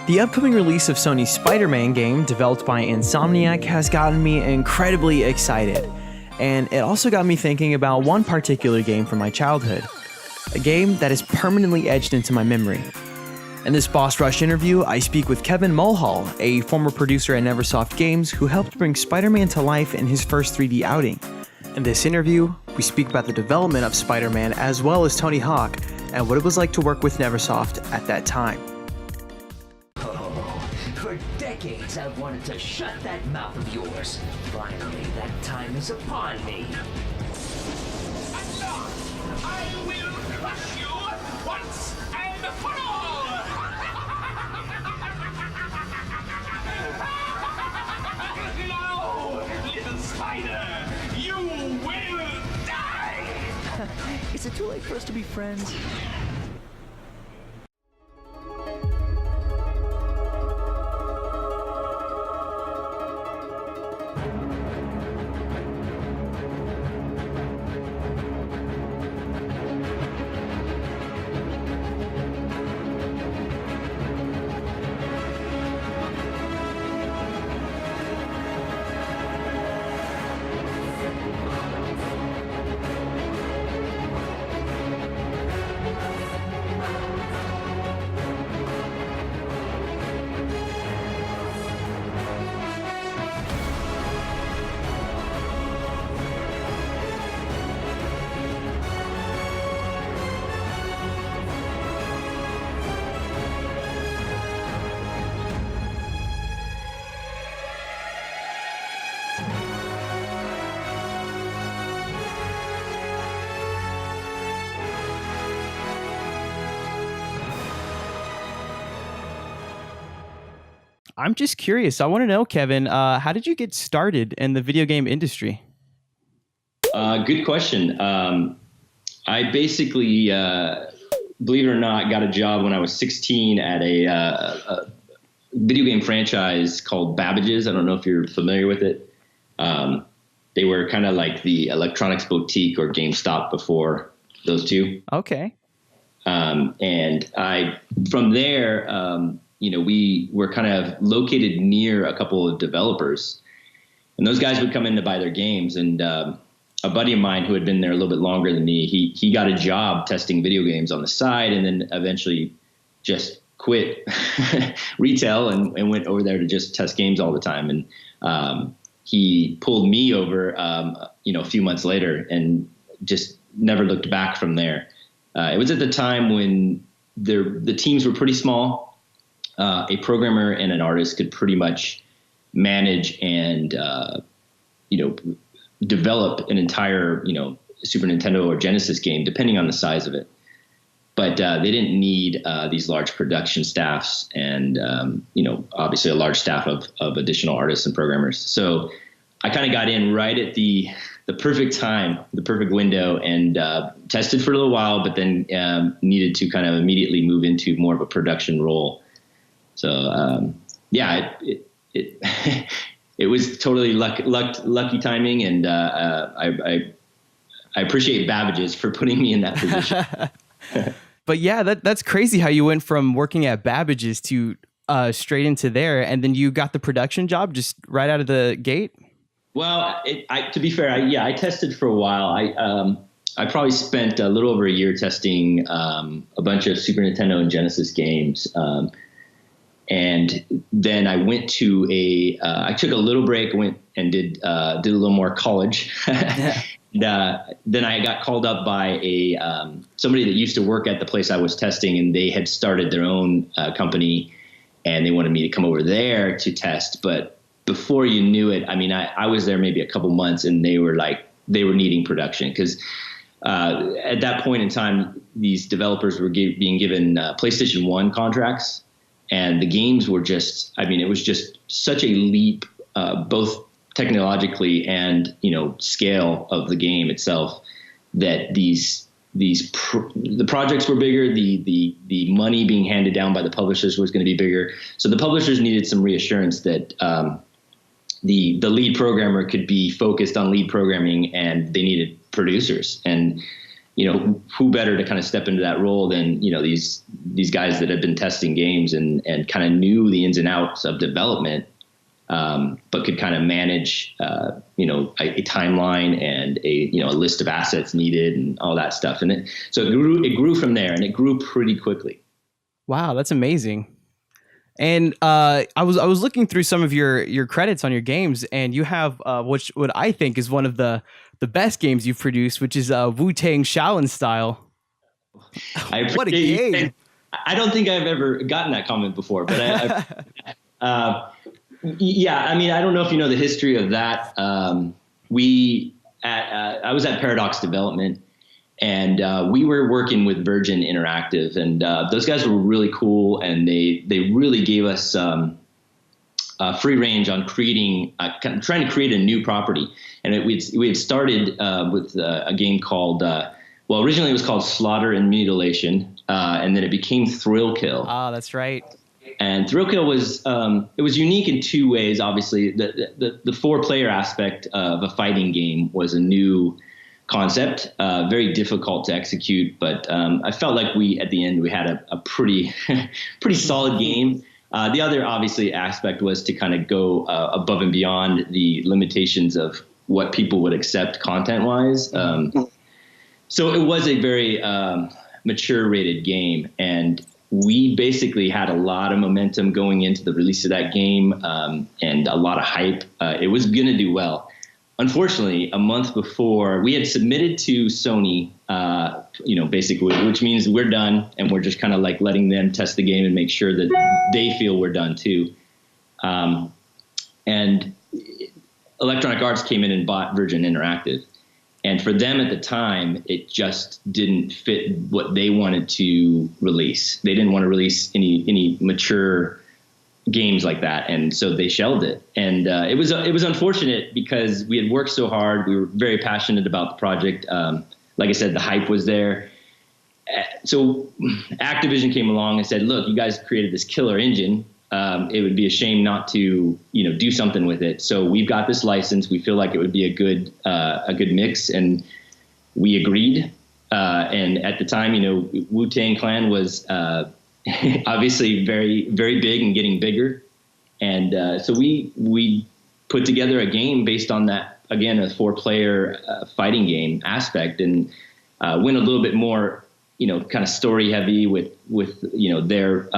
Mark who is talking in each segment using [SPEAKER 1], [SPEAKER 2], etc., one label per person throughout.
[SPEAKER 1] The upcoming release of Sony's Spider-Man game, developed by Insomniac, has gotten me incredibly excited. And it also got me thinking about one particular game from my childhood. A game that is permanently etched into my memory. In this Boss Rush interview, I speak with Kevin Mulhall, a former producer at Neversoft Games who helped bring Spider-Man to life in his first 3D outing. In this interview, we speak about the development of Spider-Man as well as Tony Hawk and what it was like to work with Neversoft at that time.
[SPEAKER 2] For decades, I've wanted to shut that mouth of yours. Finally, that time is upon me.
[SPEAKER 3] I will crush you once and for all! No, little spider, you will die!
[SPEAKER 2] Is it too late for us to be friends?
[SPEAKER 1] I'm just curious. I want to know, Kevin, how did you get started in the video game industry?
[SPEAKER 4] Good question. I basically, believe it or not, got a job when I was 16 at a video game franchise called Babbage's. I don't know if you're familiar with it. They were kind of like the Electronics Boutique or GameStop before those two.
[SPEAKER 1] Okay.
[SPEAKER 4] And from there, we were kind of located near a couple of developers, and those guys would come in to buy their games. And a buddy of mine who had been there a little bit longer than me, he got a job testing video games on the side, and then eventually just quit retail and went over there to just test games all the time. And he pulled me over, a few months later, and just never looked back from there. It was at the time when the teams were pretty small. A programmer and an artist could pretty much manage and, develop an entire, Super Nintendo or Genesis game, depending on the size of it. But they didn't need these large production staffs and, obviously a large staff of additional artists and programmers. So I kind of got in right at the perfect time, the perfect window, and tested for a little while, but then needed to kind of immediately move into more of a production role. So, it was totally lucky timing. And I appreciate Babbage's for putting me in that position.
[SPEAKER 1] But yeah, that's crazy how you went from working at Babbage's to straight into there. And then you got the production job just right out of the gate.
[SPEAKER 4] Well, to be fair, I tested for a while. I probably spent a little over a year testing a bunch of Super Nintendo and Genesis games. And then I went to I took a little break, went and did a little more college. Then I got called up by somebody that used to work at the place I was testing, and they had started their own company, and they wanted me to come over there to test. But before you knew it, I was there maybe a couple months, and they were needing production because at that point in time, these developers were being given PlayStation 1 contracts. And the games were just, it was just such a leap, both technologically and, scale of the game itself, that the projects were bigger, the money being handed down by the publishers was going to be bigger. So the publishers needed some reassurance that the lead programmer could be focused on lead programming, and they needed producers. And who better to kind of step into that role than, these guys that have been testing games and kind of knew the ins and outs of development, but could kind of manage, a timeline and a list of assets needed and all that stuff. And so it grew from there, and it grew pretty quickly.
[SPEAKER 1] Wow, that's amazing. And I was looking through some of your credits on your games, and you have what I think is one of the best games you've produced, which is Wu-Tang Shaolin Style. What a game!
[SPEAKER 4] I don't think I've ever gotten that comment before, but yeah, I mean, I don't know if you know the history of that. I was at Paradox Development, and we were working with Virgin Interactive, and those guys were really cool, and they really gave us free range on trying to create a new property. And we had started with a game called, originally it was called Slaughter and Mutilation, and then it became Thrill Kill.
[SPEAKER 1] Ah, that's right.
[SPEAKER 4] And Thrill Kill was it was unique in two ways. Obviously, the 4-player aspect of a fighting game was a new concept, very difficult to execute, but I felt like at the end we had a pretty solid game. The other obviously aspect was to kind of go above and beyond the limitations of what people would accept content-wise. So it was a very mature rated game, and we basically had a lot of momentum going into the release of that game, and a lot of hype. It was going to do well. Unfortunately, a month before, we had submitted to Sony, basically, which means we're done, and we're just kind of like letting them test the game and make sure that they feel we're done too. And Electronic Arts came in and bought Virgin Interactive. And for them at the time, it just didn't fit what they wanted to release. They didn't want to release any mature games like that, and so they shelved it. And it was unfortunate because we had worked so hard. We were very passionate about the project. Like I said, the hype was there. So Activision came along and said, "Look, you guys created this killer engine. It would be a shame not to, do something with it. So we've got this license. We feel like it would be a good mix," and we agreed. And at the time, Wu-Tang Clan was obviously very, very big and getting bigger. And so we put together a game based on that, again, a 4-player fighting game aspect, and went a little bit more, kind of story heavy with their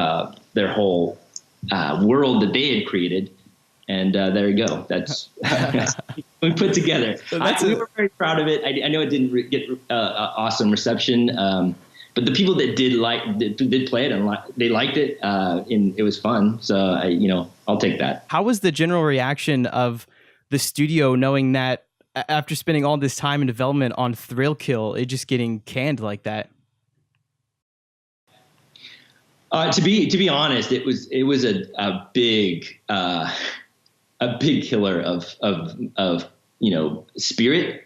[SPEAKER 4] whole world that they had created. And there you go. That's we put together. So we were very proud of it. I know it didn't get awesome reception, but the people that did play it and they liked it, and it was fun. So I'll take that.
[SPEAKER 1] How was the general reaction of the studio knowing that after spending all this time in development on Thrill Kill, it just getting canned like that?
[SPEAKER 4] To be honest, it was a big killer of spirit,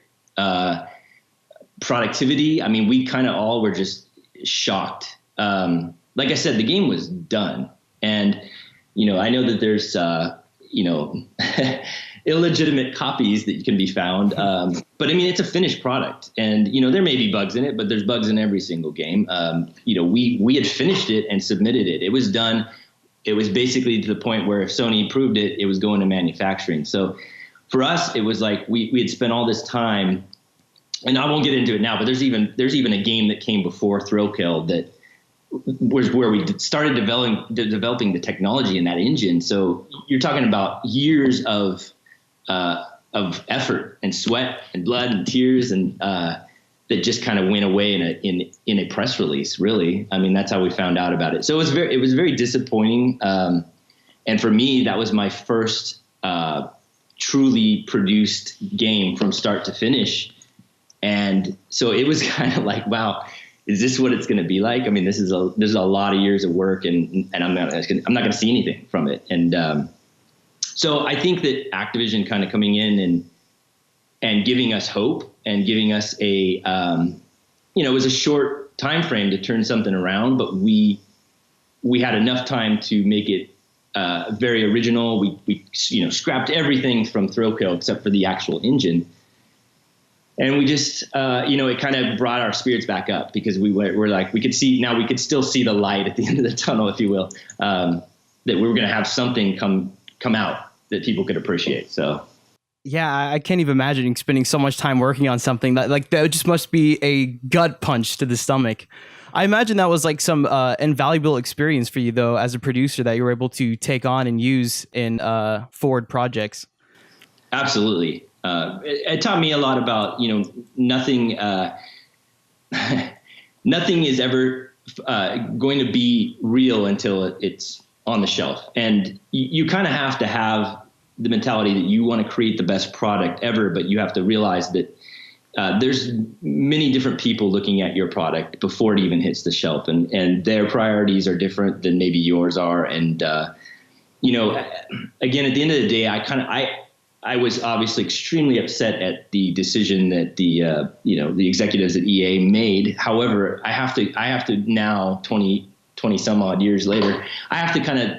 [SPEAKER 4] productivity. I mean, we kind of all were just shocked. Like I said, the game was done, and I know that there's illegitimate copies that can be found, but I mean, it's a finished product, and there may be bugs in it, but there's bugs in every single game. We had finished it and submitted it. It was done. It was basically to the point where if Sony approved it, it was going to manufacturing. So for us, it was like we had spent all this time, and I won't get into it now, but there's even a game that came before Thrill Kill that was where we started developing the technology in that engine. So you're talking about years of effort and sweat and blood and tears, and that just kind of went away in a press release. Really, I mean, that's how we found out about it. So it was very disappointing. And for me, that was my first truly produced game from start to finish. And so it was kind of like, wow, is this what it's going to be like? I mean, this is a lot of years of work, and I'm not going to see anything from it. And so I think that Activision kind of coming in and giving us hope and giving us it was a short time frame to turn something around, but we had enough time to make it very original. We scrapped everything from Thrill Kill except for the actual engine. and we just, it kind of brought our spirits back up because we're like, we could still see the light at the end of the tunnel, if you will, that we were going to have something come out that people could appreciate. So.
[SPEAKER 1] Yeah, I can't even imagine spending so much time working on something that just must be a gut punch to the stomach. I imagine that was like some invaluable experience for you, though, as a producer that you were able to take on and use in forward projects.
[SPEAKER 4] Absolutely. It taught me a lot about, nothing is ever going to be real until it's on the shelf. And you kind of have to have the mentality that you want to create the best product ever, but you have to realize that there's many different people looking at your product before it even hits the shelf, and their priorities are different than maybe yours are. And, again, at the end of the day, I was obviously extremely upset at the decision that the executives at EA made. However, I have to now 20 some odd years later, I have to kind of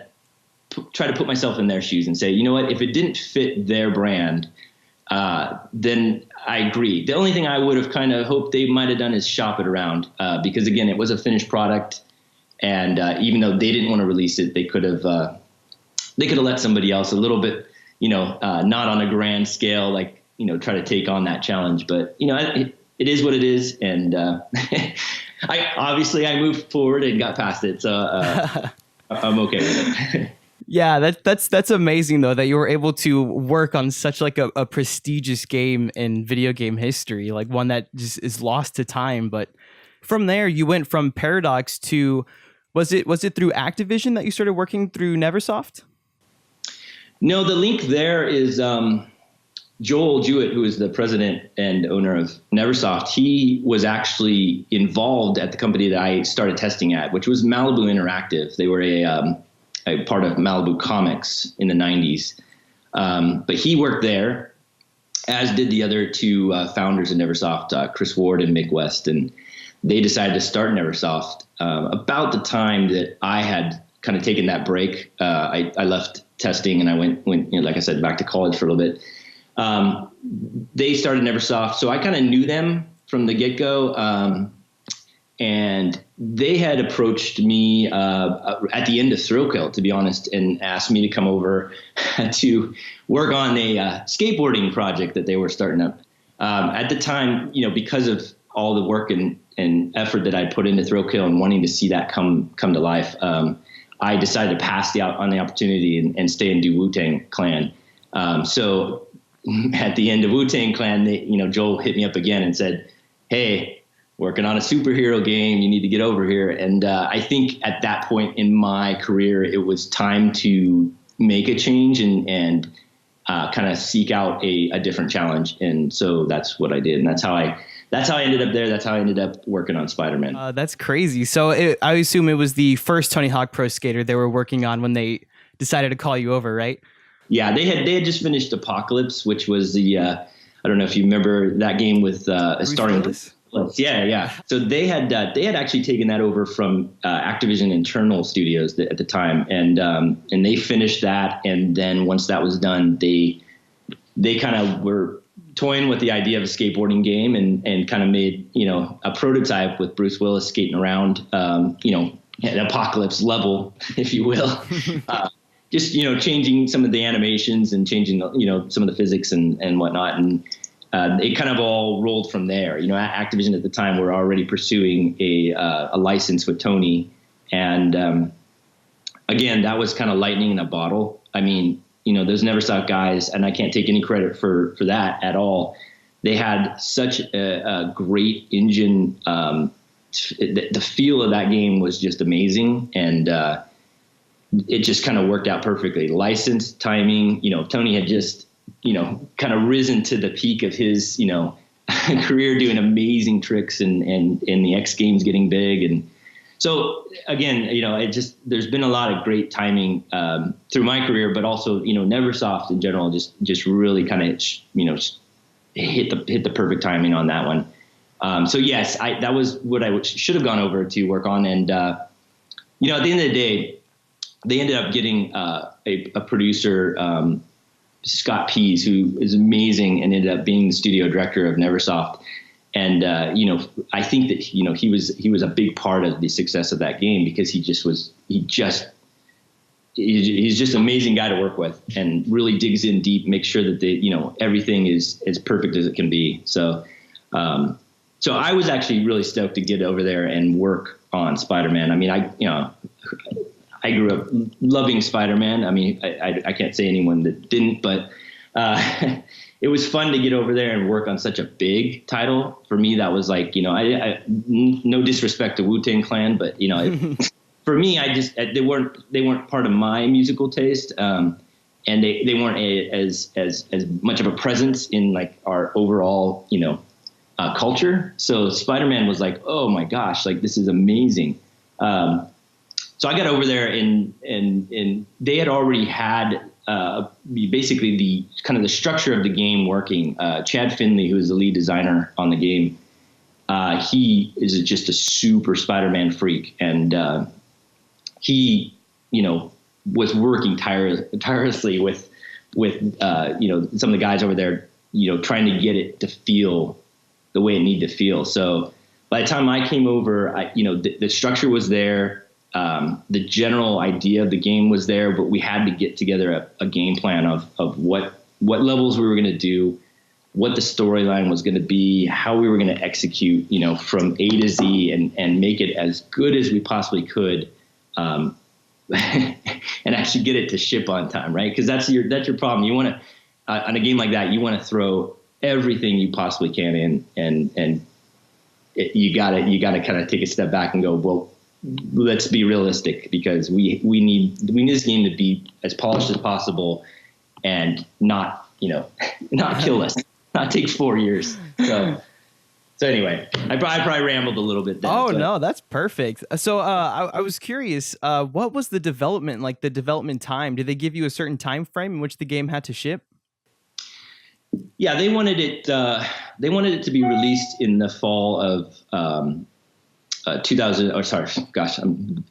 [SPEAKER 4] try to put myself in their shoes and say, you know what, if it didn't fit their brand, then I agree. The only thing I would have kind of hoped they might have done is shop it around, because again, it was a finished product, and even though they didn't want to release it, they could have let somebody else a little bit, not on a grand scale, like, try to take on that challenge. But it is what it is, and I moved forward and got past it, so I'm okay with it.
[SPEAKER 1] Yeah, that's amazing, though, that you were able to work on such like a prestigious game in video game history, like one that just is lost to time. But from there, you went from Paradox to, was it through Activision that you started working through Neversoft?
[SPEAKER 4] No, the link there is Joel Jewett, who is the president and owner of Neversoft. He was actually involved at the company that I started testing at, which was Malibu Interactive. They were a part of Malibu Comics in the 90s. But he worked there, as did the other two founders of Neversoft, Chris Ward and Mick West. And they decided to start Neversoft about the time that I had kind of taken that break. I left testing and I went, like I said, back to college for a little bit. They started Neversoft, so I kind of knew them from the get-go. And they had approached me at the end of Thrill Kill, to be honest, and asked me to come over to work on a skateboarding project that they were starting up. At the time, because of all the work and effort that I put into Thrill Kill and wanting to see that come to life, I decided to pass on the opportunity and stay and do Wu-Tang Clan. So at the end of Wu-Tang Clan, Joel hit me up again and said, "Hey, working on a superhero game, you need to get over here." And I think at that point in my career, it was time to make a change and kind of seek out a different challenge. And so that's what I did. And that's how I ended up there. That's how I ended up working on Spider-Man.
[SPEAKER 1] That's crazy. So I assume it was the first Tony Hawk Pro Skater they were working on when they decided to call you over, right?
[SPEAKER 4] Yeah, they had just finished Apocalypse, which was the I don't know if you remember that game with starring. Yeah. So they had actually taken that over from Activision internal studios at the time, and they finished that. And then once that was done, they kind of were toying with the idea of a skateboarding game and kind of made a prototype with Bruce Willis skating around, at Apocalypse level, if you will. Just changing some of the animations and changing some of the physics and whatnot, and it kind of all rolled from there. Activision at the time were already pursuing a license with Tony, and again, that was kind of lightning in a bottle. I mean, those Neversoft guys, and I can't take any credit for that at all. They had such a great engine. The feel of that game was just amazing, and it just kind of worked out perfectly. License, timing, Tony had just, kind of risen to the peak of his, career, doing amazing tricks and the X Games getting big. And so again, there's been a lot of great timing through my career, but also, Neversoft in general, just really kind of, hit the perfect timing on that one. So yes, that was what I should have gone over to work on. And, at the end of the day, they ended up getting a producer Scott Pease, who is amazing and ended up being the studio director of Neversoft. And I think that he was a big part of the success of that game because he's just an amazing guy to work with and really digs in deep, makes sure that everything is as perfect as it can be. So I was actually really stoked to get over there and work on Spider-Man. I mean, I grew up loving Spider-Man. I mean, I can't say anyone that didn't, but it was fun to get over there and work on such a big title. For me, that was like, no disrespect to Wu-Tang Clan, but for me, they weren't part of my musical taste, and they weren't as much of a presence in like our overall culture. So Spider-Man was like, oh my gosh, like this is amazing. So I got over there and they had already had basically the kind of the structure of the game working. Chad Finley, who is the lead designer on the game, he is just a super Spider-Man freak, and he was working tirelessly with some of the guys over there, trying to get it to feel the way it needed to feel. So by the time I came over, the structure was there. The general idea of the game was there, but we had to get together a game plan of what levels we were going to do, what the storyline was going to be, how we were going to execute, from A to Z and make it as good as we possibly could. And actually get it to ship on time, right? Because that's your problem. You want to, on a game like that, you want to throw everything you possibly can in, and you got to kind of take a step back and go, well, let's be realistic, because we need this game to be as polished as possible and not kill us, not take 4 years. So anyway, I probably rambled a little bit there.
[SPEAKER 1] Oh, no, that's perfect. So I was curious, what was the development time? Did they give you a certain time frame in which the game had to ship?
[SPEAKER 4] Yeah, they wanted it to be released in the fall of 2000. Oh, sorry, gosh, I'm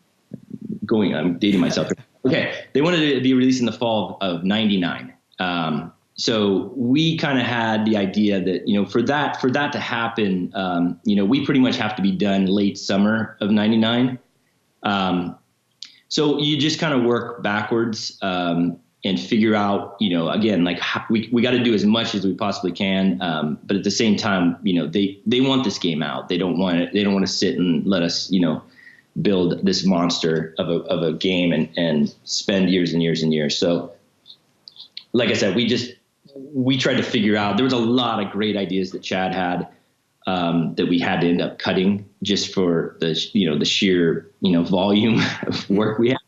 [SPEAKER 4] dating myself. Okay, they wanted it to be released in the fall of '99. So we kind of had the idea that, for that to happen, we pretty much have to be done late summer of '99. So you just kind of work backwards and figure out, again, like we got to do as much as we possibly can. But at the same time, they want this game out. They don't want to sit and let us, build this monster of a game and spend years and years and years. So like I said, we tried to figure out, there was a lot of great ideas that Chad had that we had to end up cutting just for the sheer, volume of work we had.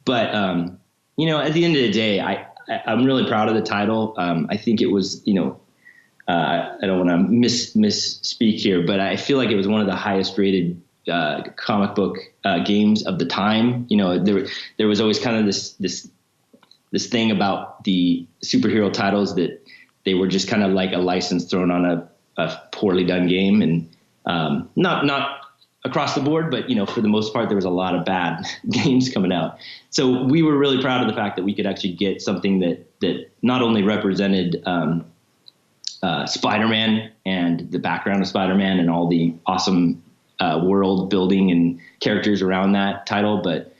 [SPEAKER 4] But, at the end of the day, I'm really proud of the title. I think it was, I don't want to misspeak here, but I feel like it was one of the highest rated comic book games of the time. There was always kind of this thing about the superhero titles that they were just kind of like a license thrown on a poorly done game, and not across the board, but for the most part, there was a lot of bad games coming out. So we were really proud of the fact that we could actually get something that not only represented Spider-Man and the background of Spider-Man and all the awesome world building and characters around that title, but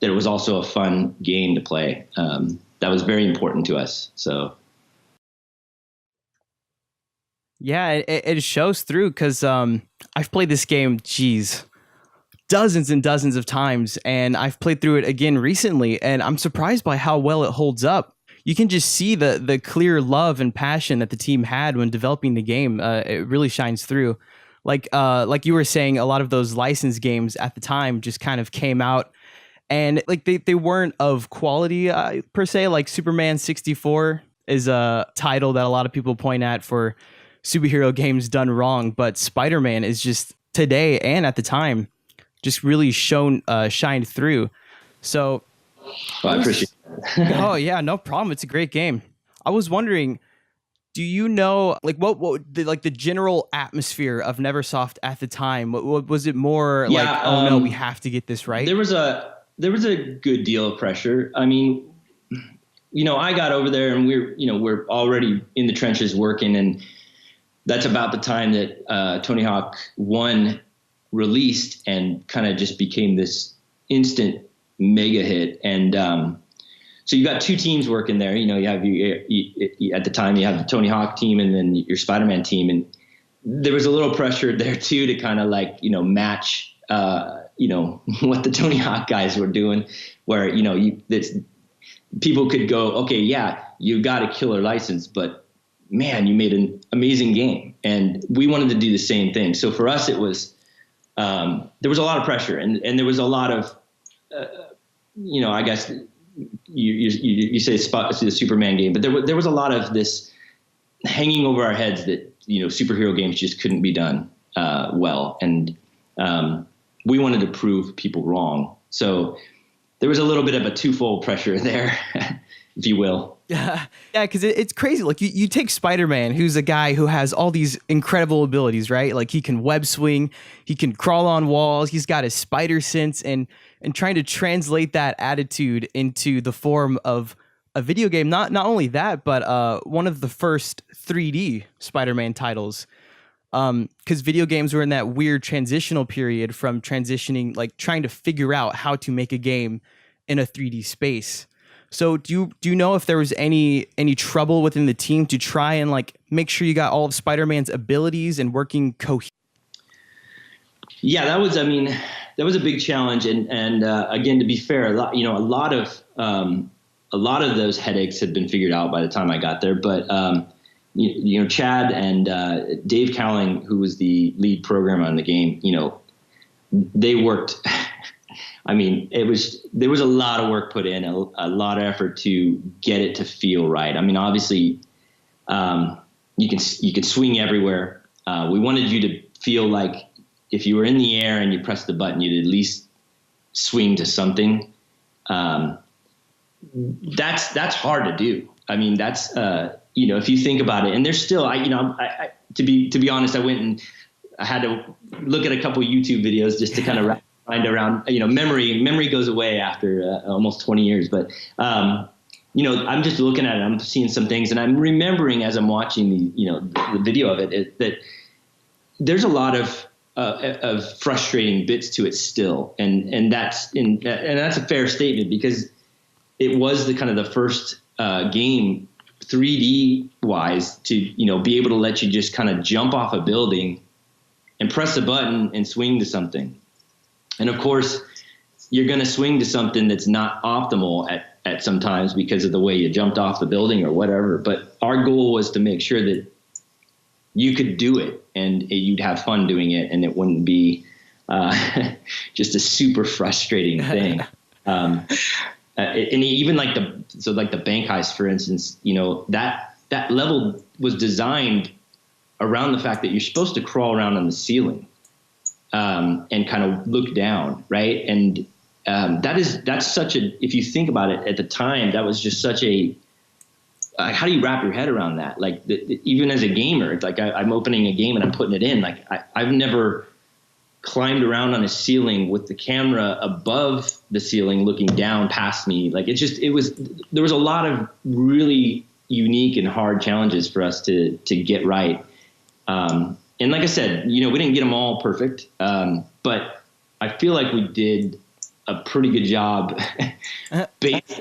[SPEAKER 4] that it was also a fun game to play. That was very important to us. So.
[SPEAKER 1] Yeah, it shows through, because I've played this game, dozens and dozens of times, and I've played through it again recently, and I'm surprised by how well it holds up. You can just see the clear love and passion that the team had when developing the game. It really shines through. Like you were saying, a lot of those licensed games at the time just kind of came out, and like they weren't of quality per se. Like Superman 64 is a title that a lot of people point at for superhero games done wrong, but Spider-Man is just today and at the time just really shined through. So
[SPEAKER 4] I appreciate it.
[SPEAKER 1] Oh yeah, no problem. It's a great game. I was wondering, do you know like what the general atmosphere of Neversoft at the time? What was it more like, oh no, we have to get this right?
[SPEAKER 4] There was a good deal of pressure. I mean, I got over there and we're already in the trenches working, and that's about the time that Tony Hawk 1 released and kind of just became this instant mega hit. And so you got two teams working there. You have at the time you have the Tony Hawk team and then your Spider-Man team, and there was a little pressure there too to kind of match what the Tony Hawk guys were doing, where people could go, okay, yeah, you got a killer license, but man, you made an amazing game. And we wanted to do the same thing. So for us, it was, there was a lot of pressure, and there was a lot of, I guess you say it's the Superman game, but there was a lot of this hanging over our heads that, superhero games just couldn't be done well. And we wanted to prove people wrong. So there was a little bit of a twofold pressure there, if you will.
[SPEAKER 1] Yeah, because it's crazy. Like you take Spider-Man, who's a guy who has all these incredible abilities, right? Like he can web swing, he can crawl on walls, he's got his spider sense, and trying to translate that attitude into the form of a video game. Not only that, but one of the first 3D Spider-Man titles. Because video games were in that weird transitional period from transitioning, like trying to figure out how to make a game in a 3D space. So do you know if there was any trouble within the team to try and make sure you got all of Spider-Man's abilities and working coherently?
[SPEAKER 4] Yeah, that was a big challenge. And again, to be fair, a lot of those headaches had been figured out by the time I got there. But Chad and Dave Cowling, who was the lead programmer on the game, they worked. There was a lot of work put in, a lot of effort to get it to feel right. Obviously, you can swing everywhere. We wanted you to feel like if you were in the air and you pressed the button, you'd at least swing to something. That's hard to do. That's if you think about it, and there's still, to be honest, I had to look at a couple YouTube videos just to kind of find around, memory goes away after almost 20 years. But, I'm just looking at it, I'm seeing some things, and I'm remembering as I'm watching the video of it, that there's a lot of frustrating bits to it still. And that's a fair statement, because it was the first game 3D wise to, be able to let you just kind of jump off a building and press a button and swing to something. And of course, you're going to swing to something that's not optimal at sometimes because of the way you jumped off the building or whatever. But our goal was to make sure that you could do it and you'd have fun doing it, and it wouldn't be just a super frustrating thing. And even the bank heist, for instance, that level was designed around the fact that you're supposed to crawl around on the ceiling and kind of look down, right? And that's such a, if you think about it at the time, that was just such a, how do you wrap your head around that? Even as a gamer, it's I'm opening a game and I'm putting it in. I've never climbed around on a ceiling with the camera above the ceiling looking down past me. There was a lot of really unique and hard challenges for us to get right. And like I said, we didn't get them all perfect, but I feel like we did a pretty good job based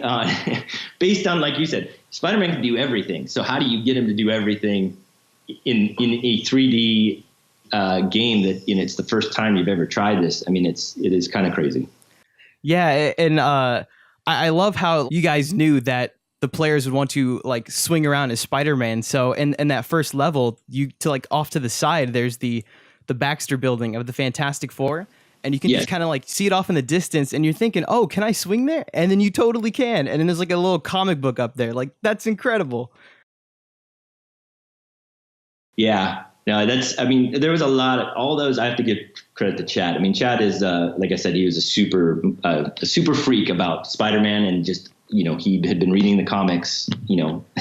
[SPEAKER 4] on, like you said, Spider-Man can do everything. So how do you get him to do everything in a 3D game that, it's the first time you've ever tried this? It is kind of crazy.
[SPEAKER 1] Yeah, and I love how you guys knew that the players would want to swing around as Spider-Man. So in that first level, off to the side, there's the Baxter building of the Fantastic Four, and you can just kind of see it off in the distance, and you're thinking, oh, can I swing there? And then you totally can. And then there's a little comic book up there. That's incredible. Yeah.
[SPEAKER 4] No, there was a lot of all those. I have to give credit to Chad. Chad is, like I said, he was a super freak about Spider-Man, and just, he had been reading the comics,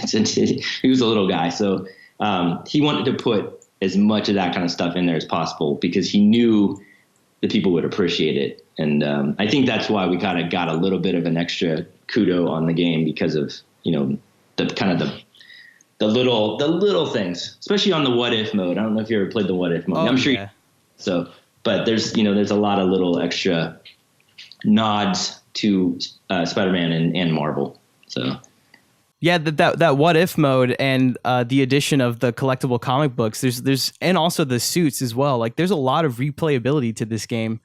[SPEAKER 4] since he was a little guy. So he wanted to put as much of that kind of stuff in there as possible because he knew that people would appreciate it. And I think that's why we kind of got a little bit of an extra kudo on the game because of, the kind of the little things, especially on the what if mode. I don't know if you ever played the what if mode. I'm sure.
[SPEAKER 1] Yeah.
[SPEAKER 4] So, but there's a lot of little extra nods to Spider-Man and Marvel. So.
[SPEAKER 1] Yeah, that what if mode and the addition of the collectible comic books. There's and also the suits as well. Like there's a lot of replayability to this game,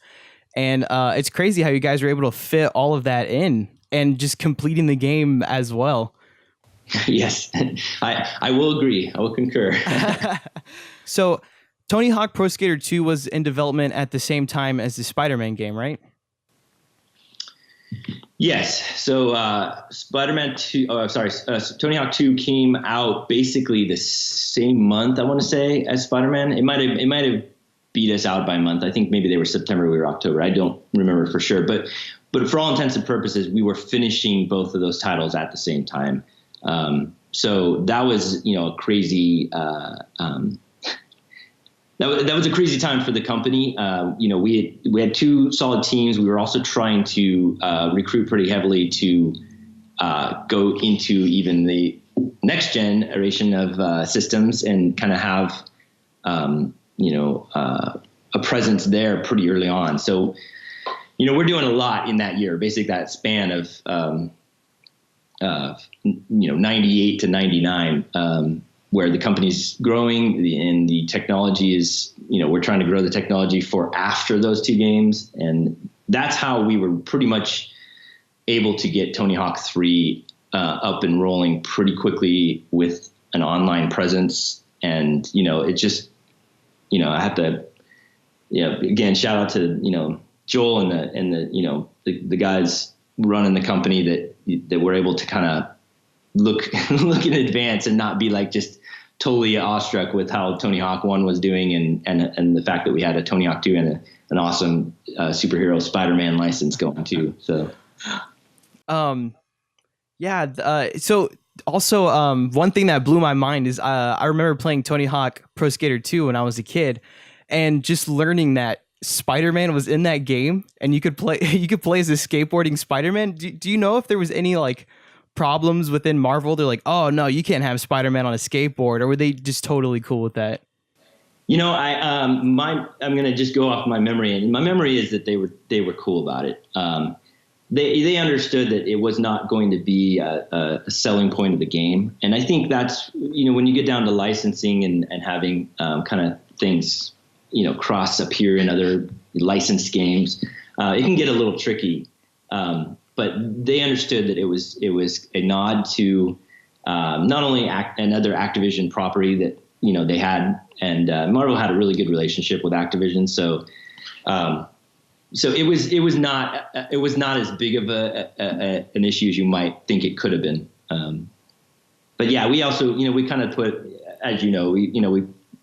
[SPEAKER 1] and it's crazy how you guys were able to fit all of that in and just completing the game as well.
[SPEAKER 4] Yes, I will agree. I will concur.
[SPEAKER 1] So, Tony Hawk Pro Skater 2 was in development at the same time as the Spider-Man game, right?
[SPEAKER 4] Yes. So Spider-Man 2, Tony Hawk 2 came out basically the same month, I want to say, as Spider-Man. It might have beat us out by a month. I think maybe they were September, we were October. I don't remember for sure. But for all intents and purposes, we were finishing both of those titles at the same time. So that was, a crazy that was a crazy time for the company. We had two solid teams. We were also trying to recruit pretty heavily to go into even the next generation of systems and kind of have a presence there pretty early on. So we're doing a lot in that year, basically that span of 98 to 99. Where the company's growing and the technology is, we're trying to grow the technology for after those two games. And that's how we were pretty much able to get Tony Hawk 3 up and rolling pretty quickly with an online presence. And, it just, I have to, again, shout out to, Joel and the guys running the company that were able to kind of look in advance and not be like just totally awestruck with how Tony Hawk 1 was doing and the fact that we had a Tony Hawk 2 and an awesome superhero Spider-Man license going too. So,
[SPEAKER 1] so also one thing that blew my mind is I remember playing Tony Hawk Pro Skater 2 when I was a kid and just learning that Spider-Man was in that game and you could play as a skateboarding Spider-Man. Do you know if there was any like problems within Marvel? They're like, oh no, you can't have Spider-Man on a skateboard, or were they just totally cool with that? I'm going to just go off my memory, and my memory is that they were cool about it. They understood that it was not going to be a selling point of the game. And I think that's, when you get down to licensing and having kind of things, cross appear in other licensed games, it can get a little tricky. But they understood that it was a nod to not only another Activision property that they had, and Marvel had a really good relationship with Activision. So it was not as big of an issue as you might think it could have been. But yeah, we also we kind of put, as we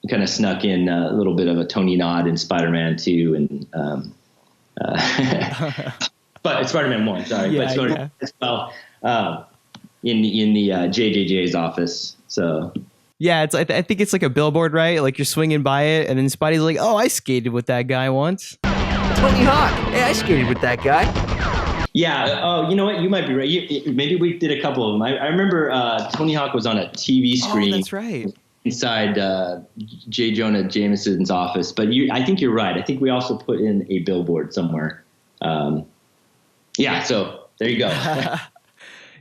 [SPEAKER 1] kind of snuck in a little bit of a Tony nod in Spider-Man 2 and. But it's Spider-Man 1, sorry. Yeah,
[SPEAKER 4] but Spider-Man as well in the JJJ's office. So
[SPEAKER 1] yeah, I think it's like a billboard, right? Like you're swinging by it, and then Spidey's like, "Oh, I skated with that guy once."
[SPEAKER 2] Tony Hawk. Hey, I skated with that guy.
[SPEAKER 4] Yeah. Oh, you know what? You might be right. Maybe we did a couple of them. I remember Tony Hawk was on a TV screen.
[SPEAKER 1] Oh, that's right.
[SPEAKER 4] Inside J. Jonah Jameson's office. But I think you're right. I think we also put in a billboard somewhere. Yeah, so there you go.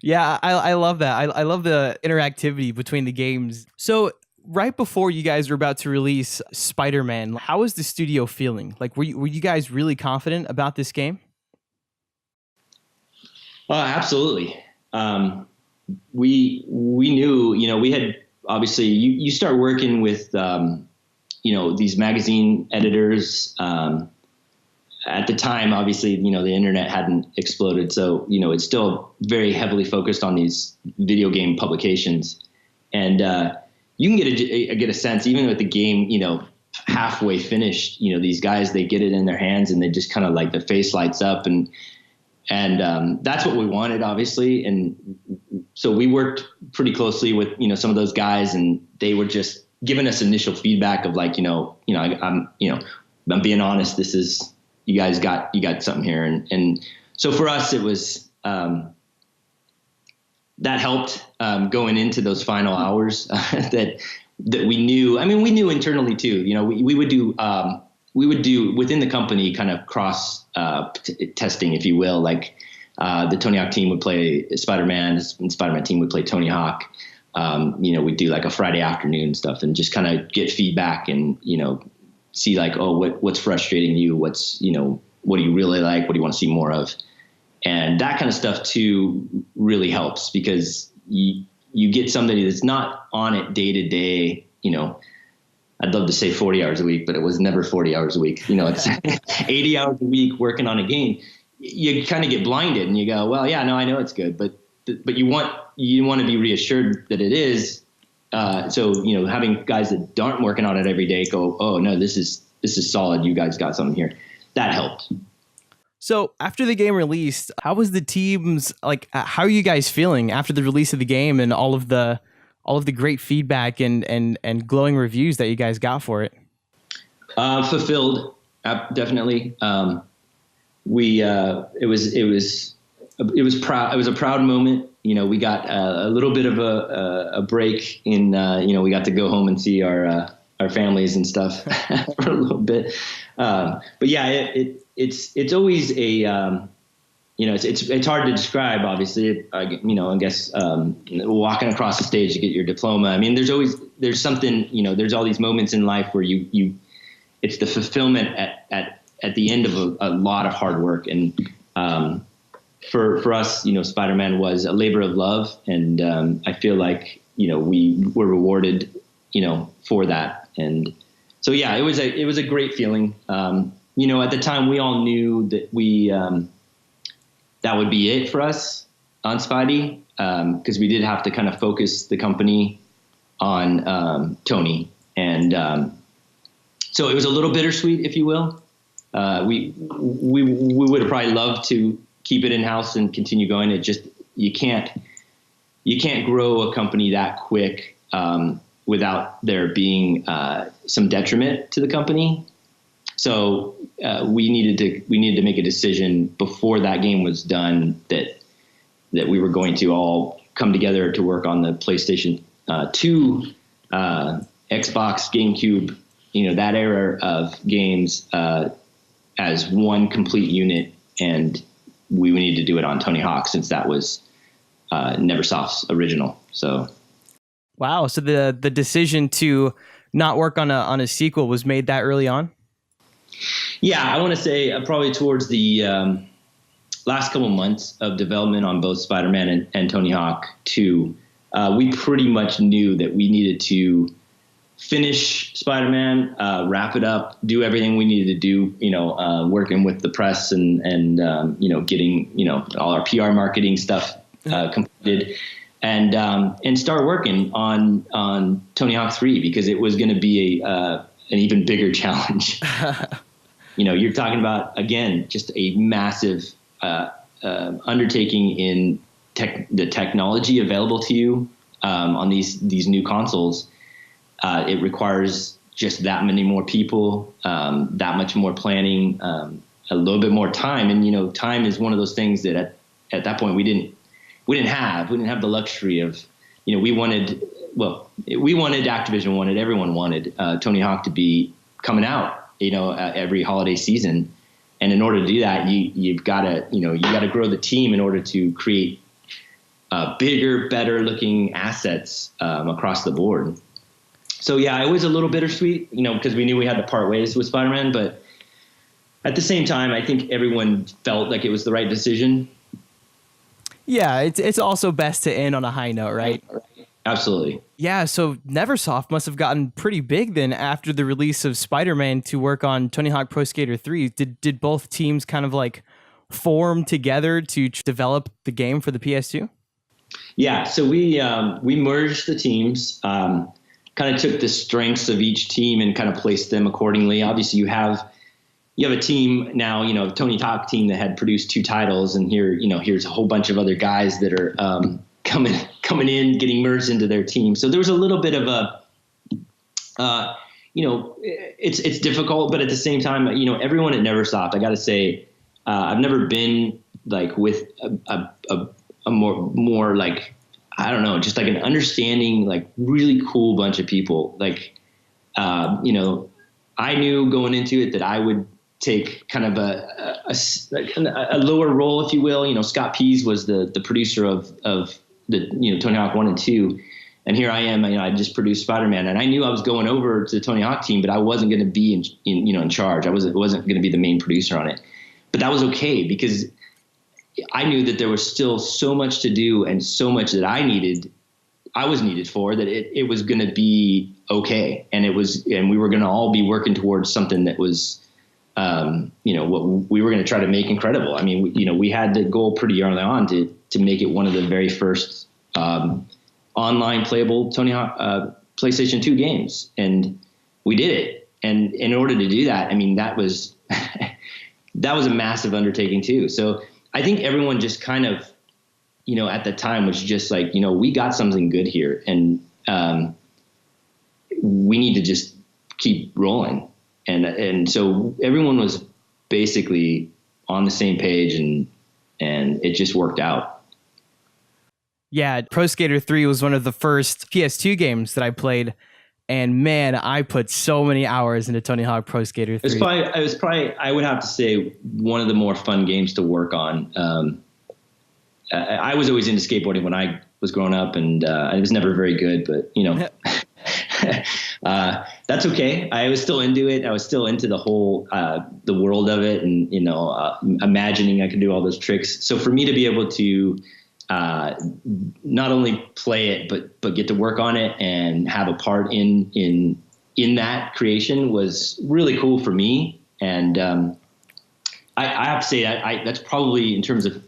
[SPEAKER 1] Yeah, I love that. I love the interactivity between the games. So right before you guys were about to release Spider-Man, how was the studio feeling? Like, were you guys really confident about this game?
[SPEAKER 4] Absolutely. We knew, we had obviously you start working with these magazine editors. At the time, obviously, the internet hadn't exploded. So, it's still very heavily focused on these video game publications. And you can get a sense, even with the game, halfway finished, these guys, they get it in their hands and they just kind of like their face lights up. And that's what we wanted, obviously. And so we worked pretty closely with, some of those guys, and they were just giving us initial feedback of like, I'm being honest, this is, you guys got something here. And so for us, it was, that helped going into those final hours that we knew. I mean, we knew internally too. You know, we would do within the company kind of cross testing, if you will. Like the Tony Hawk team would play Spider-Man, and Spider-Man team would play Tony Hawk. You know, we'd do like a Friday afternoon stuff and just kind of get feedback and, you know, see like, oh, what's frustrating you? What's, you know, what do you really like? What do you want to see more of? And that kind of stuff too really helps, because you get somebody that's not on it day to day. You know, I'd love to say 40 hours a week, but it was never 40 hours a week. You know, it's 80 hours a week working on a game. You kind of get blinded and you go, well, yeah, no, I know it's good, but you want to be reassured that it is. So, you know, having guys that aren't working on it every day go, oh no, this is solid. You guys got something here. That helped.
[SPEAKER 1] So after the game released, how was the team's like? How are you guys feeling after the release of the game and all of the great feedback and glowing reviews that you guys got for it?
[SPEAKER 4] Fulfilled, definitely. It was proud. It was a proud moment. You know, we got a little bit of a break in. You know, we got to go home and see our families and stuff for a little bit. But yeah, it's always a, you know, it's hard to describe, obviously. You know, I guess walking across the stage to get your diploma. I mean, there's something, you know, there's all these moments in life where it's the fulfillment at the end of a lot of hard work. And for us, you know, Spider-Man was a labor of love, and I feel like, you know, we were rewarded, you know, for that. And so yeah, it was a great feeling. You know, at the time we all knew that that would be it for us on Spidey, because we did have to kind of focus the company on Tony. And so it was a little bittersweet, if you will. We would have probably loved to keep it in-house and continue going. It just, you can't grow a company that quick without there being some detriment to the company. So we needed to make a decision before that game was done that we were going to all come together to work on the PlayStation 2, Xbox, GameCube, you know, that era of games as one complete unit, and we would need to do it on Tony Hawk since that was Neversoft's original. So,
[SPEAKER 1] wow! So the decision to not work on a sequel was made that early on.
[SPEAKER 4] Yeah, I want to say probably towards the last couple months of development on both Spider-Man and Tony Hawk 2, we pretty much knew that we needed to finish Spider-Man, wrap it up, do everything we needed to do, you know, working with the press and you know, getting, you know, all our PR marketing stuff completed, and start working on Tony Hawk 3, because it was going to be an even bigger challenge. You know, you're talking about, again, just a massive undertaking in the technology available to you on these new consoles. It requires just that many more people, that much more planning, a little bit more time. And, you know, time is one of those things that at that point we didn't have the luxury of, you know, Activision everyone wanted Tony Hawk to be coming out, you know, every holiday season. And in order to do that, you've got to grow the team in order to create bigger, better looking assets across the board. So yeah, it was a little bittersweet, you know, because we knew we had to part ways with Spider-Man, but at the same time, I think everyone felt like it was the right decision.
[SPEAKER 1] Yeah, it's also best to end on a high note, right?
[SPEAKER 4] Absolutely.
[SPEAKER 1] Yeah, so Neversoft must have gotten pretty big then after the release of Spider-Man to work on Tony Hawk Pro Skater 3. Did both teams kind of like form together to develop the game for the PS2? Yeah,
[SPEAKER 4] so we merged the teams, kind of took the strengths of each team and kind of placed them accordingly. Obviously, you have a team now, you know, Tony Hawk team that had produced 2 titles, and here's a whole bunch of other guys that are coming in, getting merged into their team. So there was a little bit of a, you know, it's difficult, but at the same time, you know, everyone at Neversoft, I got to say, I've never been like with a more like I don't know, just like an understanding, like really cool bunch of people. Like, you know, I knew going into it that I would take kind of a lower role, if you will. You know, Scott Pease was the producer of the, you know, Tony Hawk 1 and 2. And here I am, you know, I just produced Spider-Man, and I knew I was going over to the Tony Hawk team, but I wasn't going to be in charge. I wasn't going to be the main producer on it, but that was okay because I knew that there was still so much to do and so much that I was needed for, that it was going to be okay. And we were going to all be working towards something that was, you know, what we were going to try to make incredible. I mean, we had the goal pretty early on to make it one of the very first, online playable Tony Hawk, PlayStation 2 games. And we did it. And in order to do that, I mean, that was, that was a massive undertaking too. So I think everyone just kind of, you know, at the time was just like, you know, we got something good here, and we need to just keep rolling. And so everyone was basically on the same page, and it just worked out.
[SPEAKER 1] Yeah, Pro Skater 3 was one of the first PS2 games that I played, and man, I put so many hours into Tony Hawk Pro Skater 3.
[SPEAKER 4] It was probably, I would have to say, one of the more fun games to work on. I was always into skateboarding when I was growing up, and I was never very good, but you know, that's okay. I was still into it. I was still into the whole, the world of it, and, you know, imagining I could do all those tricks. So for me to be able to, not only play it, but get to work on it and have a part in that creation was really cool for me. And, I have to say that's probably, in terms of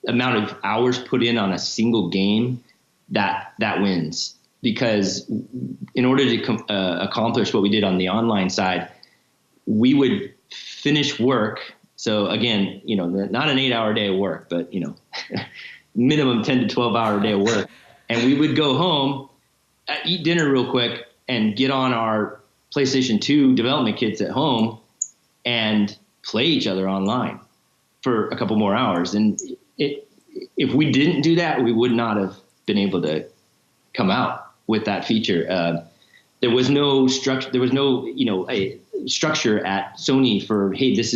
[SPEAKER 4] amount of hours put in on a single game, that wins, because in order to accomplish what we did on the online side, we would finish work. So again, you know, not an 8-hour day of work, but, you know, minimum 10 to 12 hour day of work. And we would go home, eat dinner real quick, and get on our PlayStation 2 development kits at home and play each other online for a couple more hours. And if we didn't do that, we would not have been able to come out with that feature. There was no structure. There was no, you know, a structure at Sony for, hey, this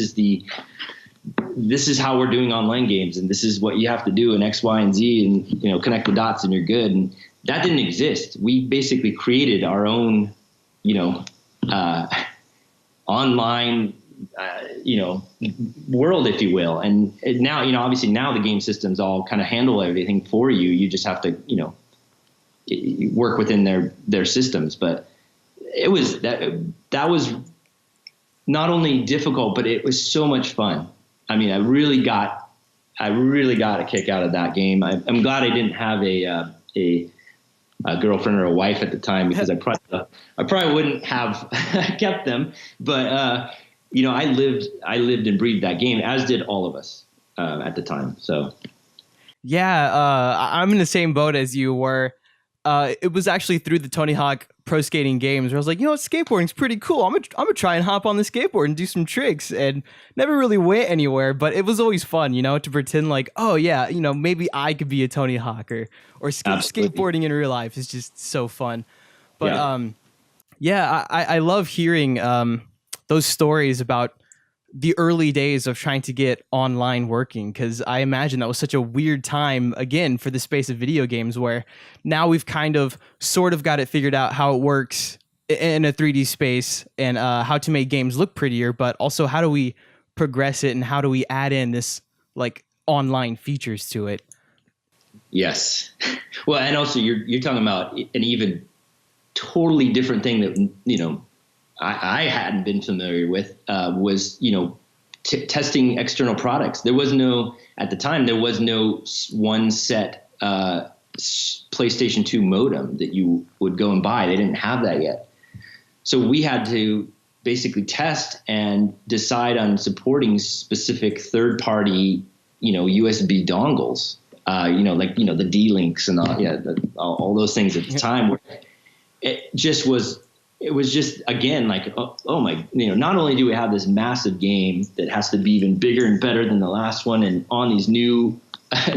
[SPEAKER 4] is how we're doing online games, and this is what you have to do in X, Y, and Z, and, you know, connect the dots and you're good. And that didn't exist. We basically created our own, you know, online, you know, world, if you will. And now, you know, obviously now the game systems all kind of handle everything for you. You just have to, you know, work within their systems. But it was that was not only difficult, but it was so much fun. I mean, I really got a kick out of that game. I'm glad I didn't have a girlfriend or a wife at the time, because I probably wouldn't have kept them. But you know, I lived and breathed that game, as did all of us at the time. So
[SPEAKER 1] Yeah, I'm in the same boat as you were. It was actually through the Tony Hawk Pro Skating games where I was like, you know what, skateboarding's pretty cool. I'm gonna try and hop on the skateboard and do some tricks, and never really went anywhere, but it was always fun, you know, to pretend like, oh yeah, you know, maybe I could be a Tony Hawk, or skateboarding in real life is just so fun. But I love hearing those stories about the early days of trying to get online working, because I imagine that was such a weird time, again, for the space of video games, where now we've kind of sort of got it figured out how it works in a 3D space, and how to make games look prettier, but also how do we progress it, and how do we add in this like online features to it.
[SPEAKER 4] Yes. Well, and also you're talking about an even totally different thing that, you know, I hadn't been familiar with, was, you know, testing external products. There was no, at the time, there was no one set PlayStation 2 modem that you would go and buy. They didn't have that yet. So we had to basically test and decide on supporting specific third-party, you know, USB dongles, you know, like, you know, the D-Links and all those things at the time, where it was just, again, like, oh my, you know, not only do we have this massive game that has to be even bigger and better than the last one, and on these new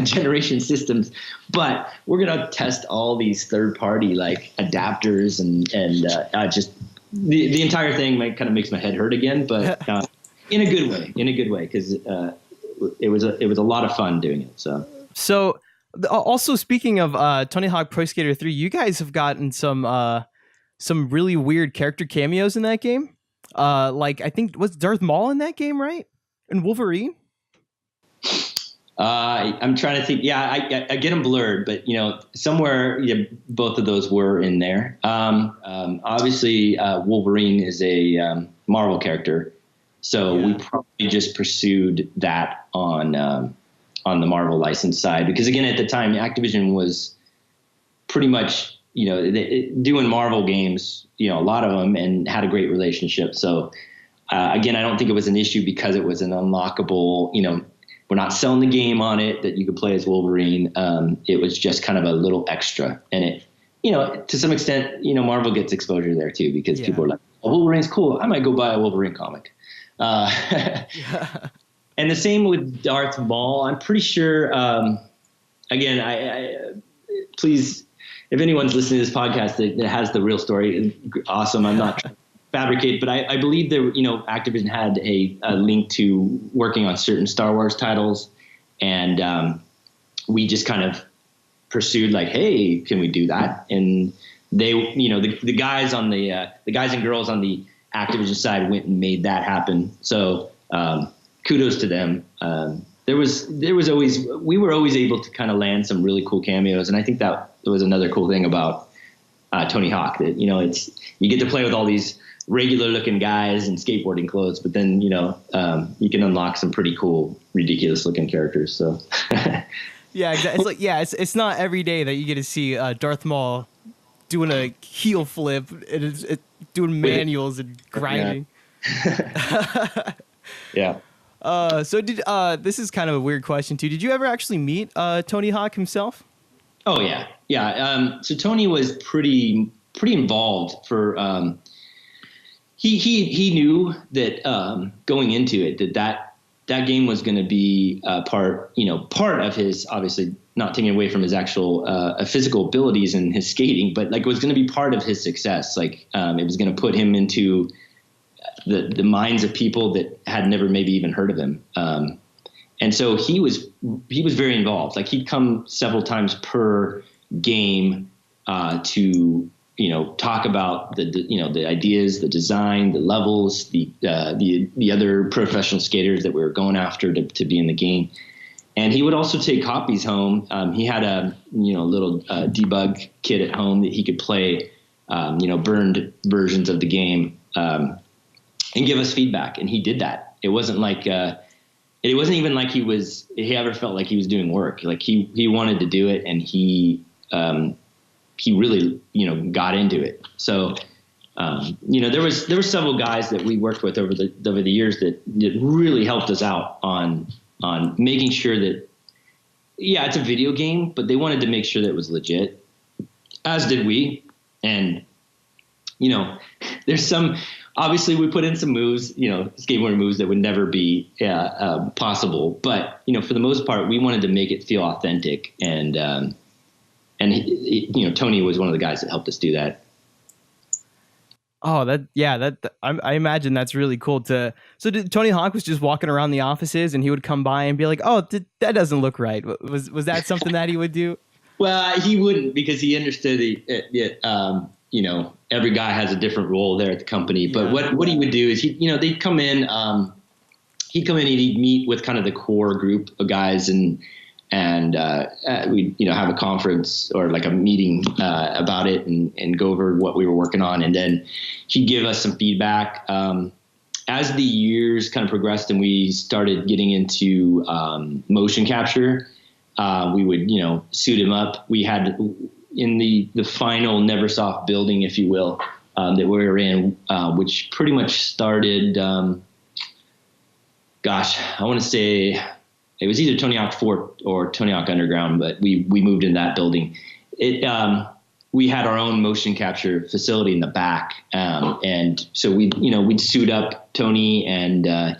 [SPEAKER 4] generation systems, but we're gonna test all these third-party like adapters and just the entire thing kind of makes my head hurt again, but in a good way, because it was a lot of fun doing it.
[SPEAKER 1] So also speaking of Tony Hawk Pro Skater 3, you guys have gotten some really weird character cameos in that game. Like I think was Darth Maul in that game, right? And Wolverine.
[SPEAKER 4] I'm trying to think. Yeah, I get them blurred, but somewhere both of those were in there. Obviously, Wolverine is a Marvel character, so we probably just pursued that on the Marvel license side, because again, at the time, Activision was pretty much doing Marvel games, a lot of them, and had a great relationship. So again, I don't think it was an issue because it was an unlockable. We're not selling the game on it that you could play as Wolverine. It was just kind of a little extra. And it, to some extent, Marvel gets exposure there too, because people are like, oh, Wolverine's cool. I might go buy a Wolverine comic. And the same with Darth Maul. I'm pretty sure, again, I please, if anyone's listening to this podcast that has the real story, awesome. I'm not trying to fabricate, but I believe there, Activision had a link to working on certain Star Wars titles, and we just kind of pursued like, hey, can we do that? And they, the guys on the guys and girls on the Activision side went and made that happen. So kudos to them. We were always able to kind of land some really cool cameos, and I think that was another cool thing about Tony Hawk, that you get to play with all these regular looking guys in skateboarding clothes, but then you can unlock some pretty cool, ridiculous looking characters. So
[SPEAKER 1] yeah, exactly. It's not every day that you get to see Darth Maul doing a heel flip and it's doing manuals and grinding.
[SPEAKER 4] Yeah.
[SPEAKER 1] So this is kind of a weird question too. Did you ever actually meet Tony Hawk himself?
[SPEAKER 4] Oh yeah. So Tony was pretty involved for. He knew that going into it that game was going to be part of his, obviously not taking away from his actual physical abilities and his skating, but like it was going to be part of his success. Like it was going to put him into the minds of people that had never maybe even heard of him. And so he was very involved. Like he'd come several times per game to talk about the ideas, the design, the levels, the other professional skaters that we were going after to be in the game. And he would also take copies home. He had a little debug kit at home that he could play burned versions of the game and give us feedback. And he did that. It wasn't like it wasn't even like he ever felt like he was doing work. Like he wanted to do it, and he really, got into it. So, there were several guys that we worked with over the years that really helped us out on making sure that, it's a video game, but they wanted to make sure that it was legit, as did we. And, there's obviously we put in some moves, skateboarding moves that would never be possible. But, for the most part, we wanted to make it feel authentic. And Tony was one of the guys that helped us do that.
[SPEAKER 1] Oh, I imagine that's really cool. So Tony Hawk was just walking around the offices, and he would come by and be like, "Oh, that doesn't look right." Was that something that he would do? Well,
[SPEAKER 4] he wouldn't, because he understood every guy has a different role there at the company. But what he would do is they'd come in. He'd come in and he'd meet with kind of the core group of guys, and we'd have a conference or like a meeting about it and go over what we were working on, and then he'd give us some feedback. As the years kind of progressed and we started getting into motion capture, we would suit him up. We had in the final Neversoft building, if you will, that we were in, which pretty much started. I want to say. It was either Tony Hawk Fort or Tony Hawk Underground, but we moved in that building. We had our own motion capture facility in the back, and so we'd suit up Tony, and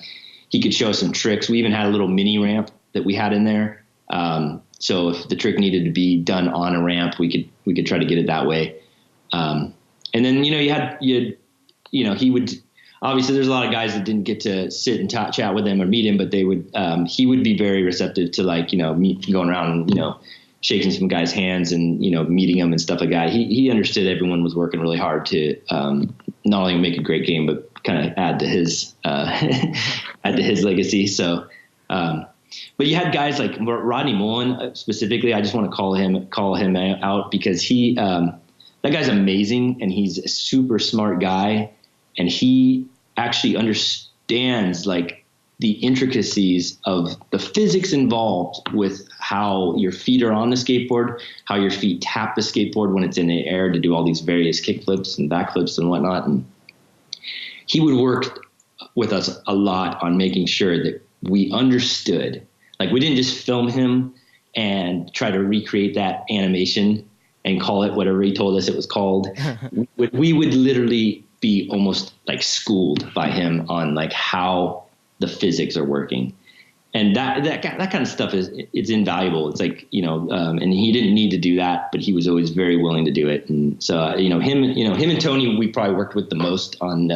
[SPEAKER 4] he could show us some tricks. We even had a little mini ramp that we had in there, So if the trick needed to be done on a ramp, we could try to get it that way. And then, you had, he would, obviously there's a lot of guys that didn't get to sit and chat with him or meet him, but he would be very receptive to going around and, shaking some guys' hands and, meeting them and stuff like that. He understood everyone was working really hard to, not only make a great game, but kind of add to his, legacy. So, but you had guys like Rodney Mullen specifically. I just want to call him out because that guy's amazing, and he's a super smart guy, and he actually understands like the intricacies of the physics involved with how your feet are on the skateboard, how your feet tap the skateboard when it's in the air to do all these various kick flips and back flips and whatnot. And he would work with us a lot on making sure that we understood. Like, we didn't just film him and try to recreate that animation and call it whatever he told us it was called. We would literally be almost like schooled by him on like how the physics are working. And that kind of stuff it's invaluable. It's like, and he didn't need to do that, but he was always very willing to do it. And so, him and Tony, we probably worked with the most on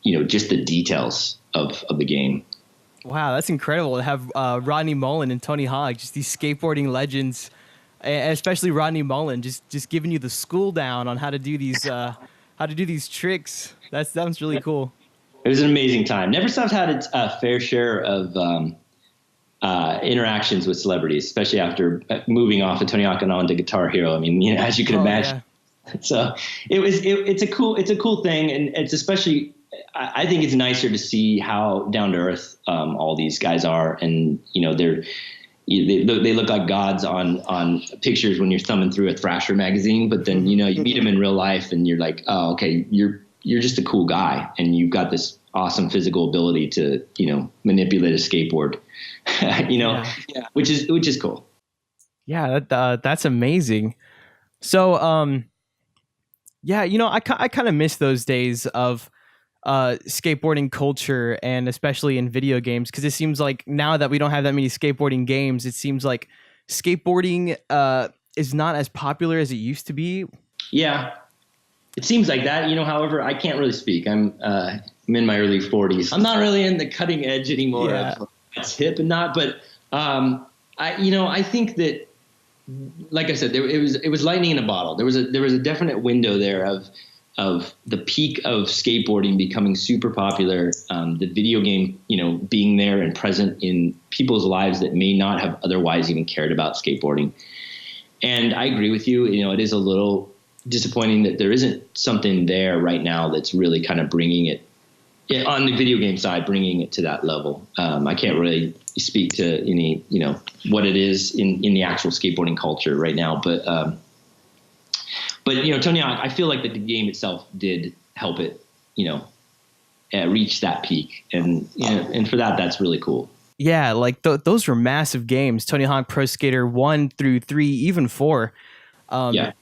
[SPEAKER 4] just the details of the game.
[SPEAKER 1] Wow, that's incredible to have Rodney Mullen and Tony Hawk, just these skateboarding legends, and especially Rodney Mullen, just giving you the school down on how to do these tricks. That sounds really cool.
[SPEAKER 4] It was an amazing time. Never Stopped had a fair share of interactions with celebrities, especially after moving off of Tony Hawk and on to Guitar Hero. I mean, as you can imagine. Yeah. So it's a cool thing, and it's especially. I think it's nicer to see how down to earth all these guys are, and they look like gods on pictures when you're thumbing through a Thrasher magazine. But then you meet them in real life, and you're like, oh, okay, you're just a cool guy, and you've got this awesome physical ability to manipulate a skateboard, which is cool.
[SPEAKER 1] Yeah, that's amazing. So I kind of miss those days of skateboarding culture, and especially in video games, because it seems like now that we don't have that many skateboarding games, it seems like skateboarding is not as popular as it used to be. Yeah,
[SPEAKER 4] it seems like that. However, I can't really speak. I'm in my early 40s. I'm not really in the cutting edge anymore.
[SPEAKER 1] Yeah.
[SPEAKER 4] Of it's hip and not, but I think that, like I said, it was lightning in a bottle. There was a definite window there of the peak of skateboarding becoming super popular, the video game, being there and present in people's lives that may not have otherwise even cared about skateboarding. And I agree with you. It is a little disappointing that there isn't something there right now that's really kind of bringing it on the video game side, bringing it to that level. I can't really speak to any, what it is in the actual skateboarding culture right now, but Tony Hawk, I feel like that the game itself did help it, reach that peak, and for that's really cool.
[SPEAKER 1] Yeah, like those were massive games. Tony Hawk Pro Skater 1 through 3, even 4. That's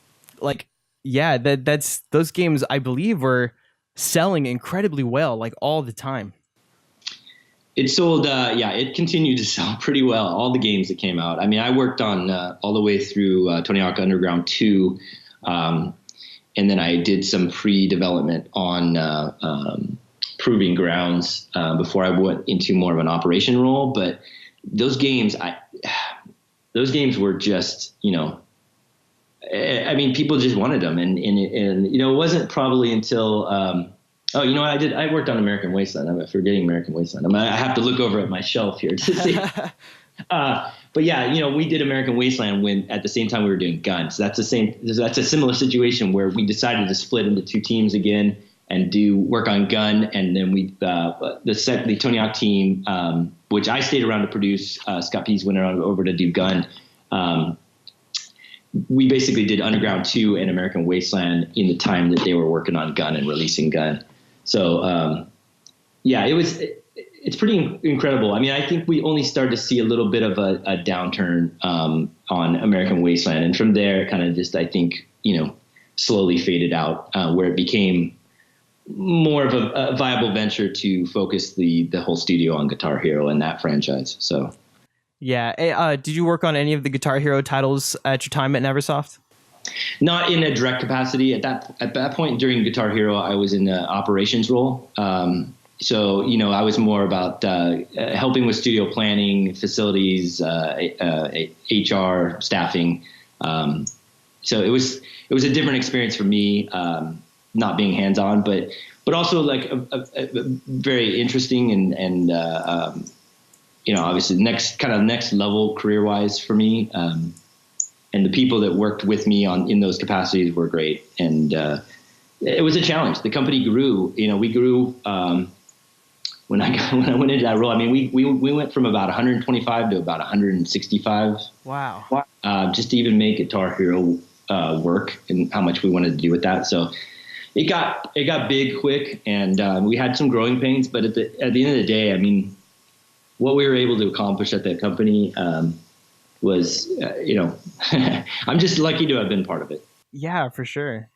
[SPEAKER 1] those games, I believe, were selling incredibly well, like all the time.
[SPEAKER 4] It sold, it continued to sell pretty well. All the games that came out. I mean, I worked on all the way through Tony Hawk Underground 2. And then I did some pre-development on Proving Grounds before I went into more of an operation role. But those games were just, people just wanted them, and it wasn't probably until I worked on American Wasteland. I'm forgetting American Wasteland. I have to look over at my shelf here to see. But yeah, we did American Wasteland when at the same time we were doing Gun. So that's a similar situation where we decided to split into two teams again and do work on Gun. And then the Tony Hawk team, which I stayed around to produce, Scott Pease went over to do Gun. We basically did Underground 2 and American Wasteland in the time that they were working on Gun and releasing Gun. So, it's pretty incredible. I mean, I think we only started to see a little bit of a downturn on American Wasteland. And from there, it kind of just, I think, slowly faded out where it became more of a viable venture to focus the whole studio on Guitar Hero and that franchise. So,
[SPEAKER 1] Yeah. Hey, did you work on any of the Guitar Hero titles at your time at Neversoft?
[SPEAKER 4] Not in a direct capacity. At that point during Guitar Hero, I was in the operations role. So, I was more about helping with studio planning, facilities, HR, staffing. So it was a different experience for me, not being hands-on, but also like a very interesting and obviously next level career-wise for me. And the people that worked with me in those capacities were great. And it was a challenge. The company grew. We grew. When I went into that role, I mean, we went from about 125 to about 165.
[SPEAKER 1] Wow.
[SPEAKER 4] Just to even make Guitar Hero work and how much we wanted to do with that. So it got big quick, and we had some growing pains. But at the end of the day, I mean, what we were able to accomplish at that company was, I'm just lucky to have been part of it.
[SPEAKER 1] Yeah, for sure.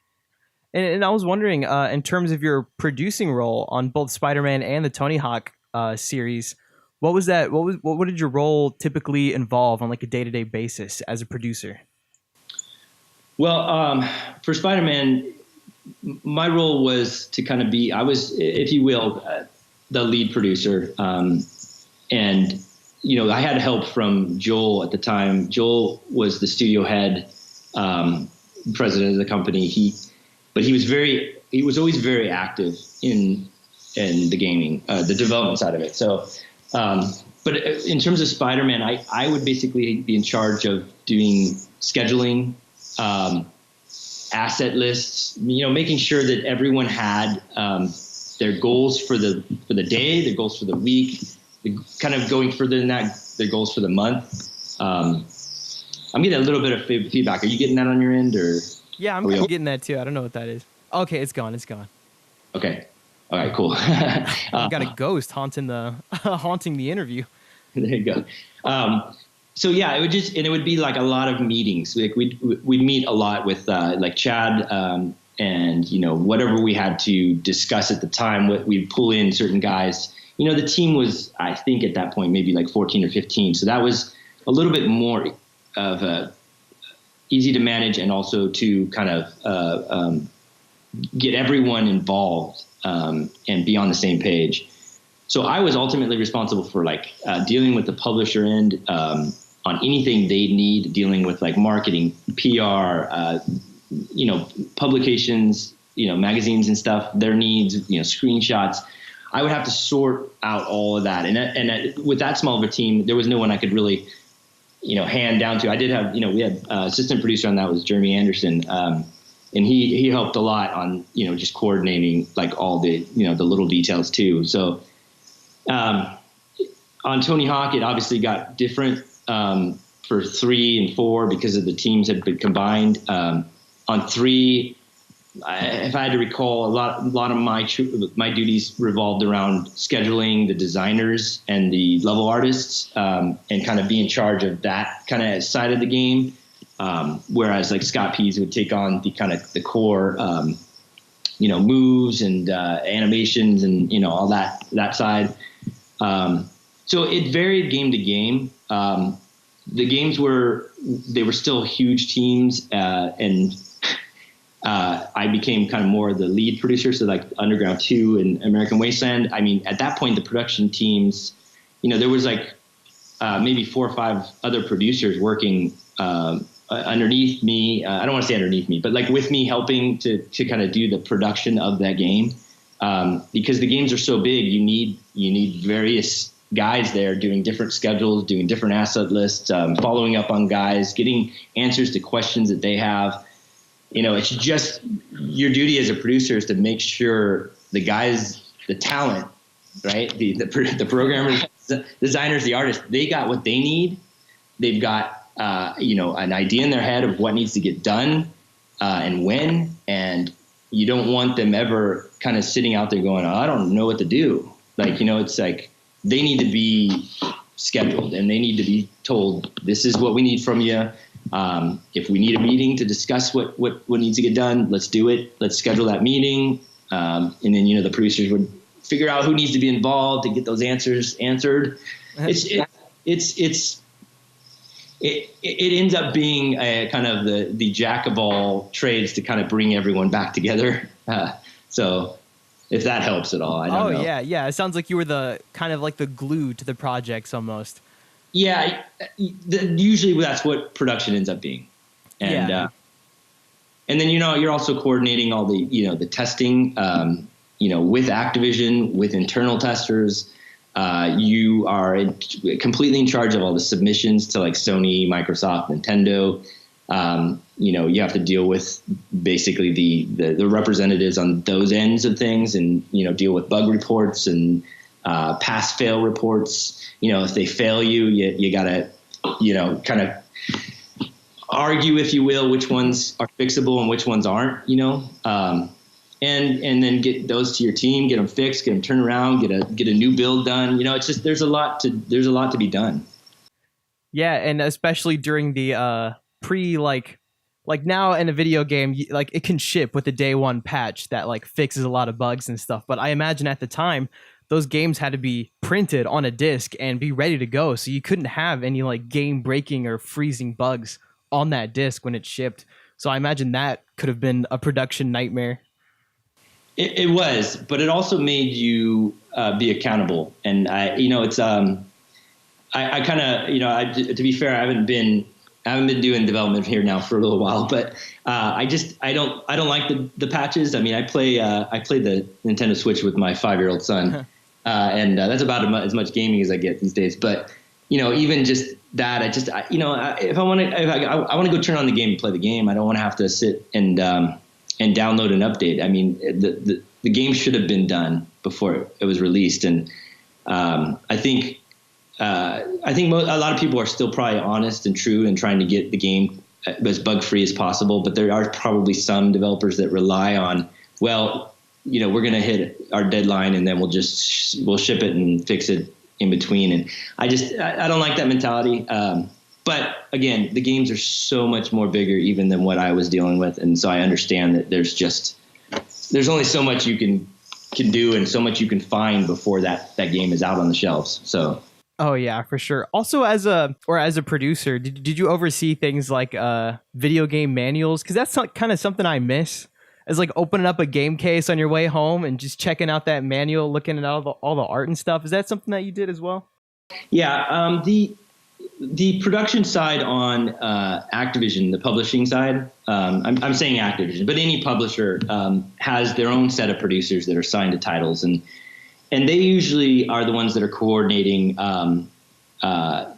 [SPEAKER 1] And I was wondering, in terms of your producing role on both Spider-Man and the Tony Hawk series, what was that? What did your role typically involve on like a day-to-day basis as a producer?
[SPEAKER 4] Well, for Spider-Man, my role was to kind of be, I was, if you will, the lead producer. And, I had help from Joel at the time. Joel was the studio head, president of the company. But he was always very active in the gaming, the development side of it. So, but in terms of Spider-Man, I would basically be in charge of doing scheduling, asset lists, making sure that everyone had their goals for the day, their goals for the week, kind of going further than that, their goals for the month. I'm getting a little bit of feedback. Are you getting that on your end, or?
[SPEAKER 1] Yeah, I'm getting that too. I don't know what that is. Okay, it's gone.
[SPEAKER 4] Okay. All right, cool.
[SPEAKER 1] I've got a ghost haunting the interview.
[SPEAKER 4] There you go. So yeah, it would be like a lot of meetings. Like we'd meet a lot with like Chad, and whatever we had to discuss at the time, we'd pull in certain guys. The team was, I think at that point, maybe like 14 or 15. So that was a little bit more of a easy to manage, and also to kind of get everyone involved and be on the same page. So I was ultimately responsible for like dealing with the publisher end on anything they need, dealing with like marketing, PR, publications, magazines and stuff, their needs, screenshots. I would have to sort out all of that. And with that small of a team, there was no one I could really hand down to. I did have, we had assistant producer on that was Jeremy Anderson. And he helped a lot on, just coordinating like all the, the little details too. So on Tony Hawk, it obviously got different for 3 and 4 because of the teams had been combined. On 3, if I had to recall, a lot of my duties revolved around scheduling the designers and the level artists, and kind of be in charge of that kind of side of the game. Whereas like Scott Pease would take on the kind of the core, moves and animations and all that side. So it varied game to game. The games were still huge teams, and I became kind of more the lead producer. So like Underground 2 and American Wasteland. I mean, at that point, the production teams, there was like maybe 4 or 5 other producers working underneath me. I don't want to say underneath me, but like with me, helping to kind of do the production of that game. Because the games are so big, you need various guys there doing different schedules, doing different asset lists, following up on guys, getting answers to questions that they have. It's just your duty as a producer is to make sure the guys, the talent, right? The programmers, the designers, the artists, they got what they need. They've got, an idea in their head of what needs to get done and when, and you don't want them ever kind of sitting out there going, I don't know what to do. Like, it's like they need to be scheduled and they need to be told, this is what we need from you. If we need a meeting to discuss what needs to get done, let's do it. Let's schedule that meeting. And then, the producers would figure out who needs to be involved to get those answers answered. It's it ends up being a kind of the jack of all trades to kind of bring everyone back together. So if that helps at all, I don't know.
[SPEAKER 1] Oh yeah. It sounds like you were the kind of like the glue to the projects almost.
[SPEAKER 4] Yeah, usually that's what production ends up being, and and then you're also coordinating all the the testing, with Activision, with internal testers. You are completely in charge of all the submissions to like Sony, Microsoft, Nintendo. You have to deal with basically the representatives on those ends of things, and deal with bug reports and pass fail reports. If they fail you gotta kind of argue, if you will, which ones are fixable and which ones aren't. And then get those to your team, get them fixed, get them turned around, get a new build done. It's just there's a lot to be done.
[SPEAKER 1] Yeah, and especially during the pre like now in a video game, like it can ship with the day one patch that like fixes a lot of bugs and stuff. But I imagine at the time those games had to be printed on a disc and be ready to go, so you couldn't have any like game breaking or freezing bugs on that disc when it shipped. So I imagine that could have been a production nightmare.
[SPEAKER 4] It was, but it also made you be accountable. And it's I kind of to be fair, I haven't been doing development here now for a little while, but I don't like the patches. I mean, I play the Nintendo Switch with my 5-year-old son, and that's about as much gaming as I get these days. But even just that, if I want to go turn on the game and play the game, I don't want to have to sit and download an update. I mean, the game should have been done before it was released, and I think a lot of people are still probably honest and true and trying to get the game as bug free as possible. But there are probably some developers that rely on, we're going to hit our deadline and then we'll ship it and fix it in between. And I don't like that mentality. But again, the games are so much more bigger even than what I was dealing with. And so I understand that there's only so much you can do and so much you can find before that game is out on the shelves. So.
[SPEAKER 1] Oh yeah, for sure. Also, as a producer, did you oversee things like video game manuals? Because that's kind of something I miss. Is like opening up a game case on your way home and just checking out that manual, looking at all the art and stuff. Is that something that you did as well?
[SPEAKER 4] Yeah, the production side on Activision, the publishing side. I'm saying Activision, but any publisher has their own set of producers that are signed to titles, and they usually are the ones that are coordinating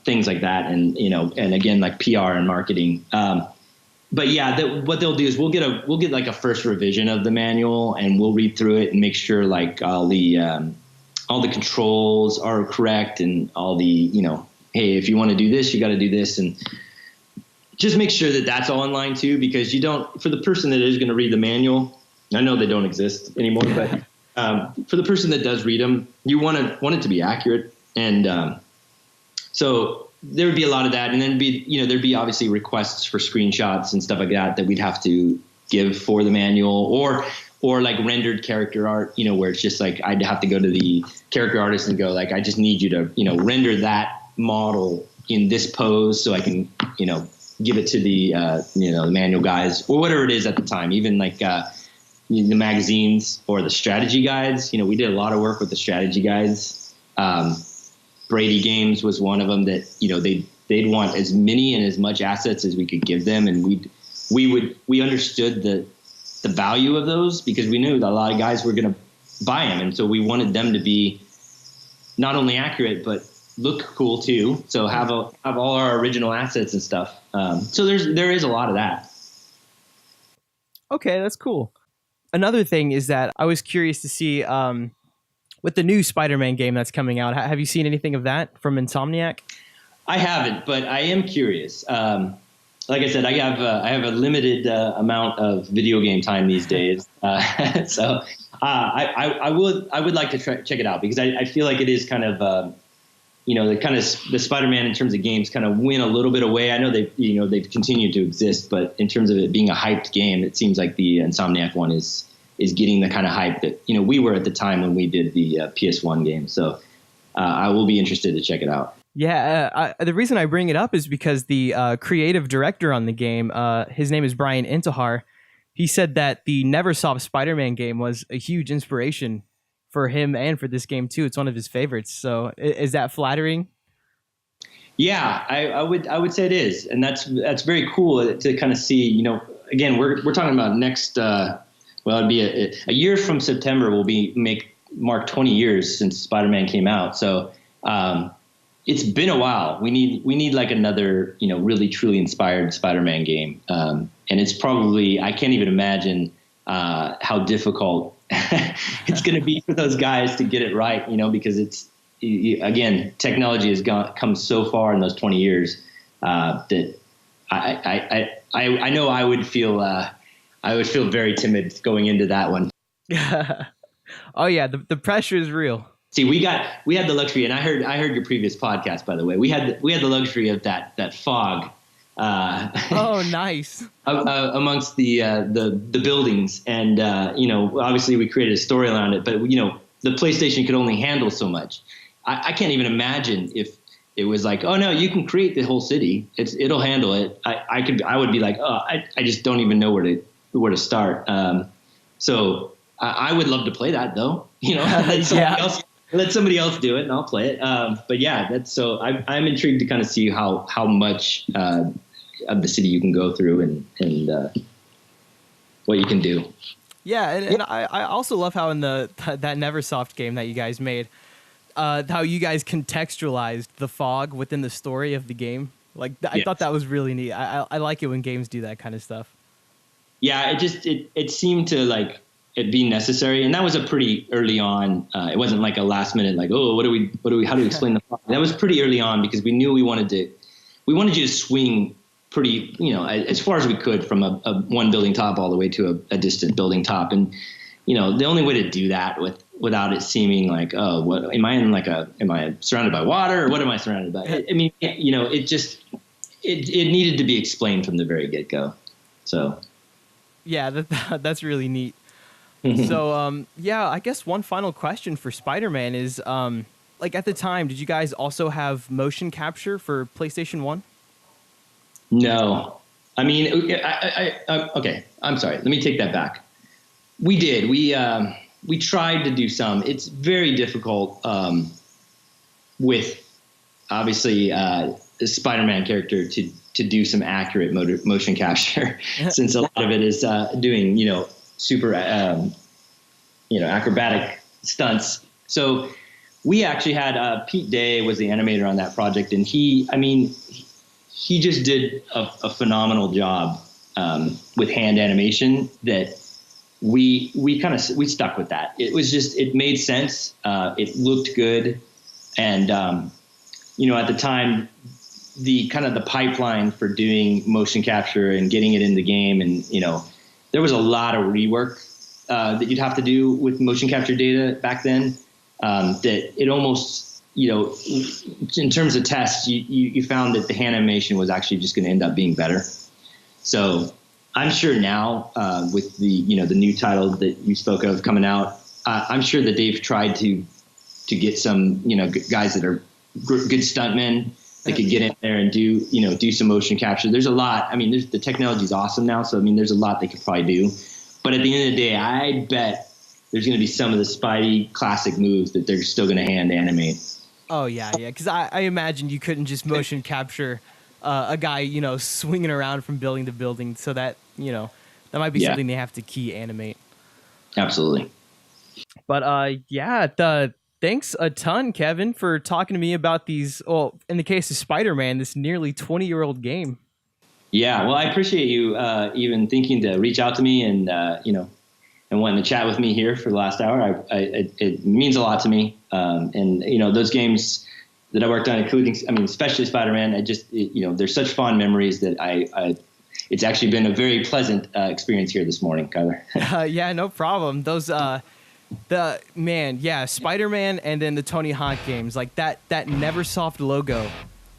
[SPEAKER 4] things like that, and and again like PR and marketing. But yeah, what they'll do is we'll get like a first revision of the manual, and we'll read through it and make sure like all the controls are correct, and all the hey, if you want to do this, you got to do this, and just make sure that that's all in line too, because for the person that is going to read the manual, I know they don't exist anymore, but. For the person that does read them, you want it to be accurate, and so there would be a lot of that, and then there'd be obviously requests for screenshots and stuff like that we'd have to give for the manual, or like rendered character art, where it's just like I'd have to go to the character artist and go like, I just need you to render that model in this pose so I can give it to the the manual guys or whatever it is at the time, even like. The magazines or the strategy guides. We did a lot of work with the strategy guides. Brady Games was one of them that, they'd want as many and as much assets as we could give them. And we understood the value of those because we knew that a lot of guys were going to buy them. And so we wanted them to be not only accurate, but look cool too. So have all our original assets and stuff. So there is a lot of that.
[SPEAKER 1] Okay, that's cool. Another thing is that I was curious to see with the new Spider-Man game that's coming out. Have you seen anything of that from Insomniac? I
[SPEAKER 4] haven't, but I am curious. Like I said, I have a limited amount of video game time these days, so I would like to check it out because I feel like it is kind of the Spider-Man in terms of games kind of went a little bit away. I know they've continued to exist, but in terms of it being a hyped game, it seems like the Insomniac one is getting the kind of hype that we were at the time when we did the PS1 game. So I will be interested to check it out.
[SPEAKER 1] Yeah, the reason I bring it up is because the creative director on the game, his name is Brian Intihar. He said that the Neversoft Spider-Man game was a huge inspiration for him and for this game too. It's one of his favorites. So is that flattering?
[SPEAKER 4] Yeah, I would say it is, and that's very cool to kind of see. Again, we're talking about next. It'd be a year from September will mark 20 years since Spider-Man came out. So it's been a while. We need like another really truly inspired Spider-Man game, and it's probably, I can't even imagine how difficult it's going to be for those guys to get it right. Because again, technology has come so far in those 20 years that I know I would feel very timid going into that one.
[SPEAKER 1] Oh yeah, the pressure is real.
[SPEAKER 4] See, we had the luxury, and I heard your previous podcast, by the way. We had the luxury of that fog.
[SPEAKER 1] Oh, nice.
[SPEAKER 4] Amongst the buildings, and obviously we created a story around it, but the PlayStation could only handle so much. I can't even imagine if it was like, oh no, you can create the whole city. It'll handle it. I would be like, oh, I just don't even know where to start. So I would love to play that though. Let somebody else do it and I'll play it. But yeah, I'm intrigued to kind of see how much of the city you can go through and what you can do.
[SPEAKER 1] Yeah, and I also love how in that Neversoft game that you guys made, how you guys contextualized the fog within the story of the game. Like I thought that was really neat. I like it when games do that kind of stuff. Yeah,
[SPEAKER 4] it seemed to like it be necessary, and that was a pretty early on. It wasn't like a last minute like, oh, how do we explain the fog? That was pretty early on because we knew we wanted you to swing pretty, as far as we could from a one building top all the way to a distant building top, and the only way to do that without it seeming like, oh, what am I surrounded by water or what am I surrounded by? I mean, it needed to be explained from the very get go. So
[SPEAKER 1] yeah, that's really neat. So I guess one final question for Spider-Man is like at the time, did you guys also have motion capture for PlayStation 1?
[SPEAKER 4] No, I mean, okay, I'm sorry. Let me take that back. We did. We tried to do some. It's very difficult with obviously the Spider-Man character to do some accurate motion capture since a lot of it is doing super acrobatic stunts. So we actually had Pete Day was the animator on that project, and he just did a phenomenal job with hand animation that we stuck with that. It was just, it made sense. It looked good. And, at the time, the kind of the pipeline for doing motion capture and getting it in the game. And, there was a lot of rework that you'd have to do with motion capture data back then that it almost, in terms of tests, you found that the hand animation was actually just going to end up being better. So I'm sure now with the the new title that you spoke of coming out, I'm sure that they've tried to get some guys that are good stuntmen that could get in there and do some motion capture. There's a lot. I mean, the technology is awesome now, so I mean, there's a lot they could probably do. But at the end of the day, I bet there's going to be some of the Spidey classic moves that they're still going to hand animate.
[SPEAKER 1] Oh yeah, because I imagine you couldn't just motion capture a guy swinging around from building to building, so that that might be something they have to key animate.
[SPEAKER 4] Absolutely.
[SPEAKER 1] But thanks a ton, Kevin, for talking to me about these. Well, in the case of Spider-Man, this nearly 20-year-old game.
[SPEAKER 4] Yeah, well, I appreciate you even thinking to reach out to me and and wanting to chat with me here for the last hour. It means a lot to me. And those games that I worked on, including, especially Spider-Man, there's such fond memories that it's actually been a very pleasant experience here this morning, Kyler.
[SPEAKER 1] Yeah, no problem. Those, Spider-Man and then the Tony Hawk games, like that Neversoft logo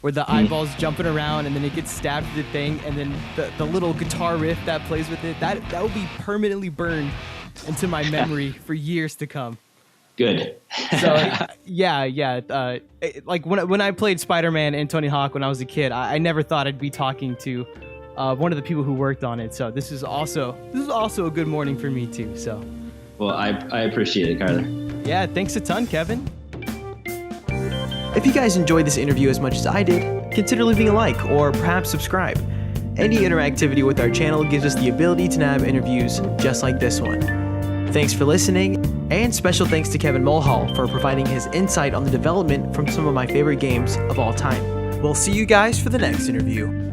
[SPEAKER 1] where the eyeballs jumping around and then it gets stabbed to the thing and then the little guitar riff that plays with it, that will be permanently burned into my memory for years to come.
[SPEAKER 4] Good.
[SPEAKER 1] So yeah. Like when I played Spider-Man and Tony Hawk when I was a kid, I never thought I'd be talking to one of the people who worked on it. So this is also a good morning for me too. So.
[SPEAKER 4] Well, I appreciate it, Kyler.
[SPEAKER 1] Yeah, thanks a ton, Kevin. If you guys enjoyed this interview as much as I did, consider leaving a like or perhaps subscribe. Any interactivity with our channel gives us the ability to have interviews just like this one. Thanks for listening, and special thanks to Kevin Mulhall for providing his insight on the development from some of my favorite games of all time. We'll see you guys for the next interview.